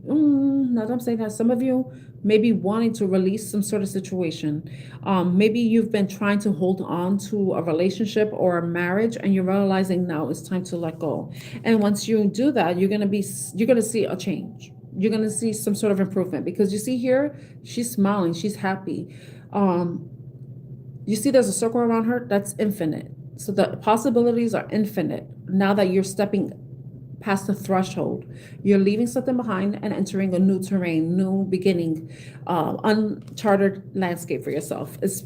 now that I'm saying that, some of you may be wanting to release some sort of situation. Maybe you've been trying to hold on to a relationship or a marriage, and you're realizing now it's time to let go. And once you do that, you're going to see a change. You're going to see some sort of improvement, because you see here, she's smiling, she's happy. You see there's a circle around her that's infinite. So the possibilities are infinite now that you're stepping past the threshold. You're leaving something behind and entering a new terrain, new beginning, uncharted landscape for yourself. It's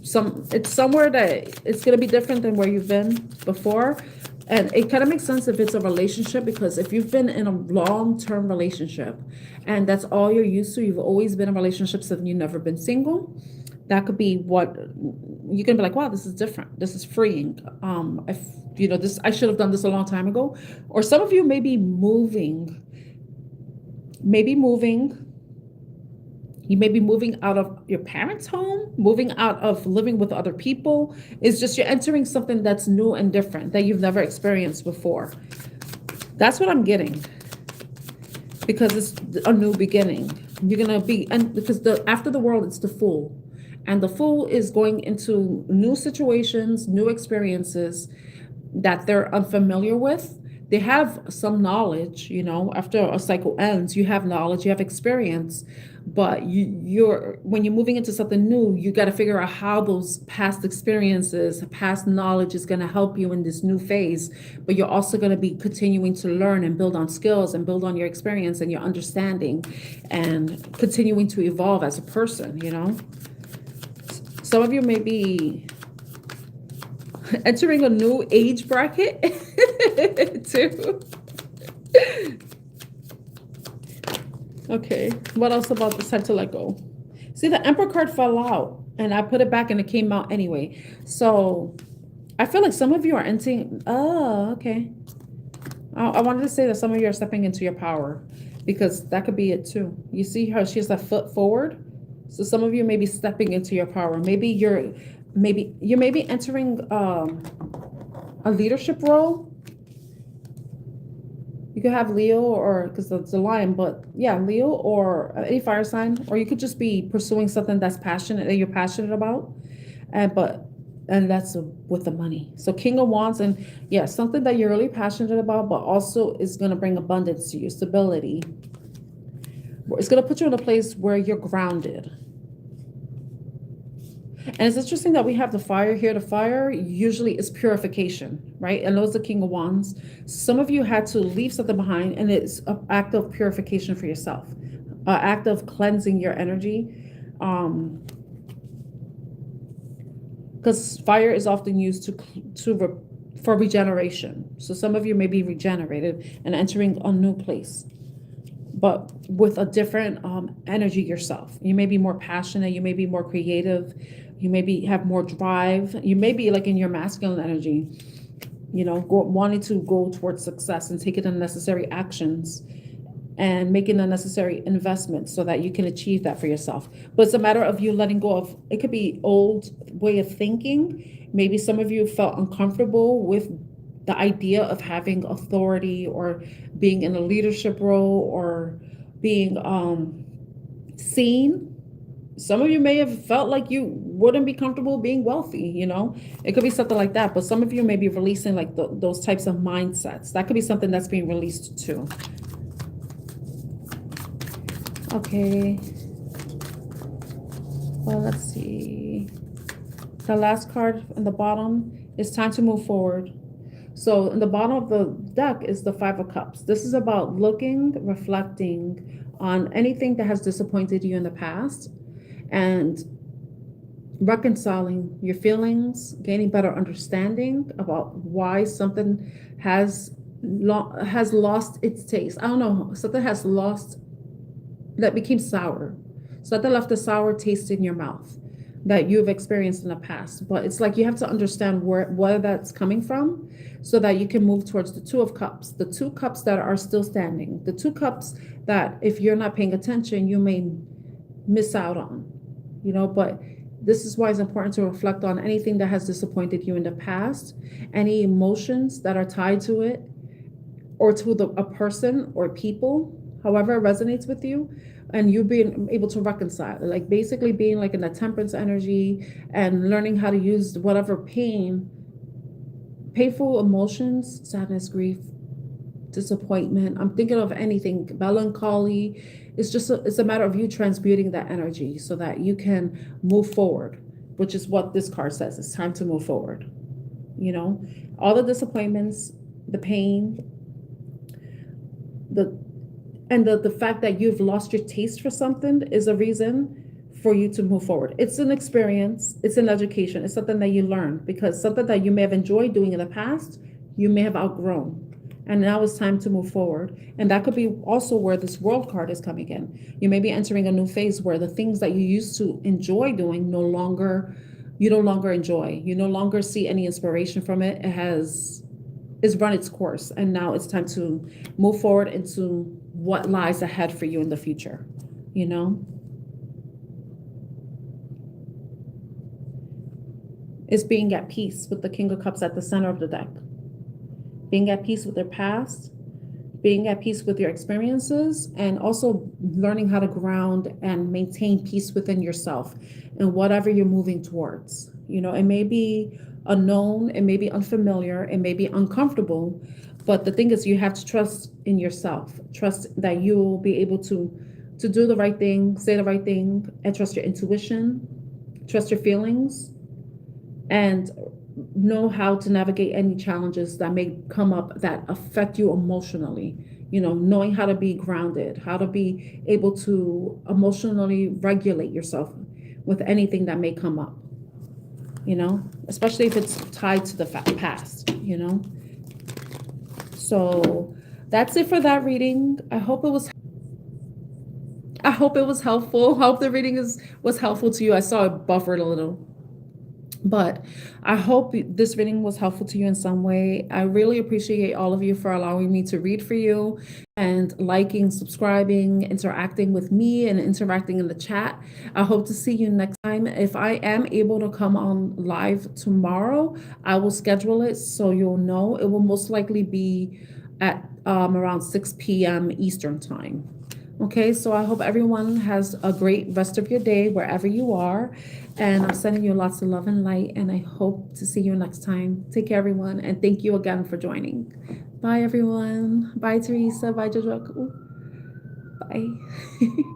somewhere that it's going to be different than where you've been before. And it kind of makes sense if it's a relationship, because if you've been in a long-term relationship and that's all you're used to, you've always been in relationships and you've never been single, that could be what you can be like, wow, this is different. This is freeing. If you know this, I should have done this a long time ago. Or some of you may be moving. You may be moving out of your parents' home, moving out of living with other people. It's just you're entering something that's new and different that you've never experienced before. That's what I'm getting. Because it's a new beginning. You're gonna be, and because after the world, it's the Fool. And the Fool is going into new situations, new experiences that they're unfamiliar with. They have some knowledge, after a cycle ends, you have knowledge, you have experience, but when you're moving into something new, you got to figure out how those past experiences, past knowledge is going to help you in this new phase. But you're also going to be continuing to learn and build on skills and build on your experience and your understanding and continuing to evolve as a person, Some of you may be entering a new age bracket too. Okay, what else about this time to let go? See, the Emperor card fell out and I put it back and it came out anyway. So I feel like some of you are entering. Oh, okay. I wanted to say that some of you are stepping into your power. because that could be it too. You see how she has that foot forward? So some of you may be stepping into your power. Maybe entering a leadership role. You could have Leo, or because it's a lion, but yeah, Leo or any fire sign, or you could just be pursuing something that's passionate that you're passionate about, and that's with the money. So King of Wands, and yeah, something that you're really passionate about, but also is going to bring abundance to you, stability. It's going to put you in a place where you're grounded. And it's interesting that we have the fire here. The fire usually is purification, right? And those are the King of Wands. Some of you had to leave something behind, and it's an act of purification for yourself, an act of cleansing your energy. Because fire is often used for regeneration. So some of you may be regenerated and entering a new place, but with a different energy yourself. You may be more passionate. You may be more creative. You maybe have more drive. You may be like in your masculine energy, wanting to go towards success and taking the necessary actions and making the necessary investments so that you can achieve that for yourself. But it's a matter of you letting go of, it could be old way of thinking. Maybe some of you felt uncomfortable with the idea of having authority or being in a leadership role or being seen. Some of you may have felt like you wouldn't be comfortable being wealthy, It could be something like that. But some of you may be releasing like those types of mindsets. That could be something that's being released too. Okay. Well, let's see. The last card in the bottom is time to move forward. So in the bottom of the deck is the Five of Cups. This is about looking, reflecting on anything that has disappointed you in the past and reconciling your feelings, gaining better understanding about why something has lost its taste. I don't know, something has lost, that became sour. So that left a sour taste in your mouth that you've experienced in the past. But it's like you have to understand where that's coming from so that you can move towards the Two of Cups, the two cups that are still standing, the two cups that if you're not paying attention, you may miss out on, but this is why it's important to reflect on anything that has disappointed you in the past, any emotions that are tied to it or to a person or people, however it resonates with you, and you being able to reconcile, like basically being like in the temperance energy and learning how to use whatever painful emotions, sadness, grief, disappointment. I'm thinking of anything, melancholy. It's a matter of you transmuting that energy so that you can move forward, which is what this card says. It's time to move forward. All the disappointments, the pain, the fact that you've lost your taste for something is a reason for you to move forward. It's an experience, it's an education, it's something that you learn, because something that you may have enjoyed doing in the past, you may have outgrown. And now it's time to move forward. And that could be also where this World card is coming in. You may be entering a new phase where the things that you used to enjoy doing you no longer enjoy. You no longer see any inspiration from it. It's run its course. And now it's time to move forward into what lies ahead for you in the future, It's being at peace with the King of Cups at the center of the deck. Being at peace with your past, being at peace with your experiences, and also learning how to ground and maintain peace within yourself and whatever you're moving towards. It may be unknown, it may be unfamiliar, it may be uncomfortable, but the thing is you have to trust in yourself. Trust that you will be able to do the right thing, say the right thing, and trust your intuition, trust your feelings, and know how to navigate any challenges that may come up that affect you emotionally. Knowing how to be grounded, how to be able to emotionally regulate yourself with anything that may come up, especially if it's tied to the past, So that's it for that reading. I hope it was helpful. I hope the reading was helpful to you. I saw it buffered a little. But I hope this reading was helpful to you in some way. I really appreciate all of you for allowing me to read for you and liking, subscribing, interacting with me, and interacting in the chat. I hope to see you next time. If I am able to come on live tomorrow, I will schedule it so you'll know. It will most likely be at around 6 p.m. Eastern time. Okay, so I hope everyone has a great rest of your day wherever you are. And I'm sending you lots of love and light. And I hope to see you next time. Take care, everyone. And thank you again for joining. Bye, everyone. Bye, Teresa. Bye, Jojo. Bye.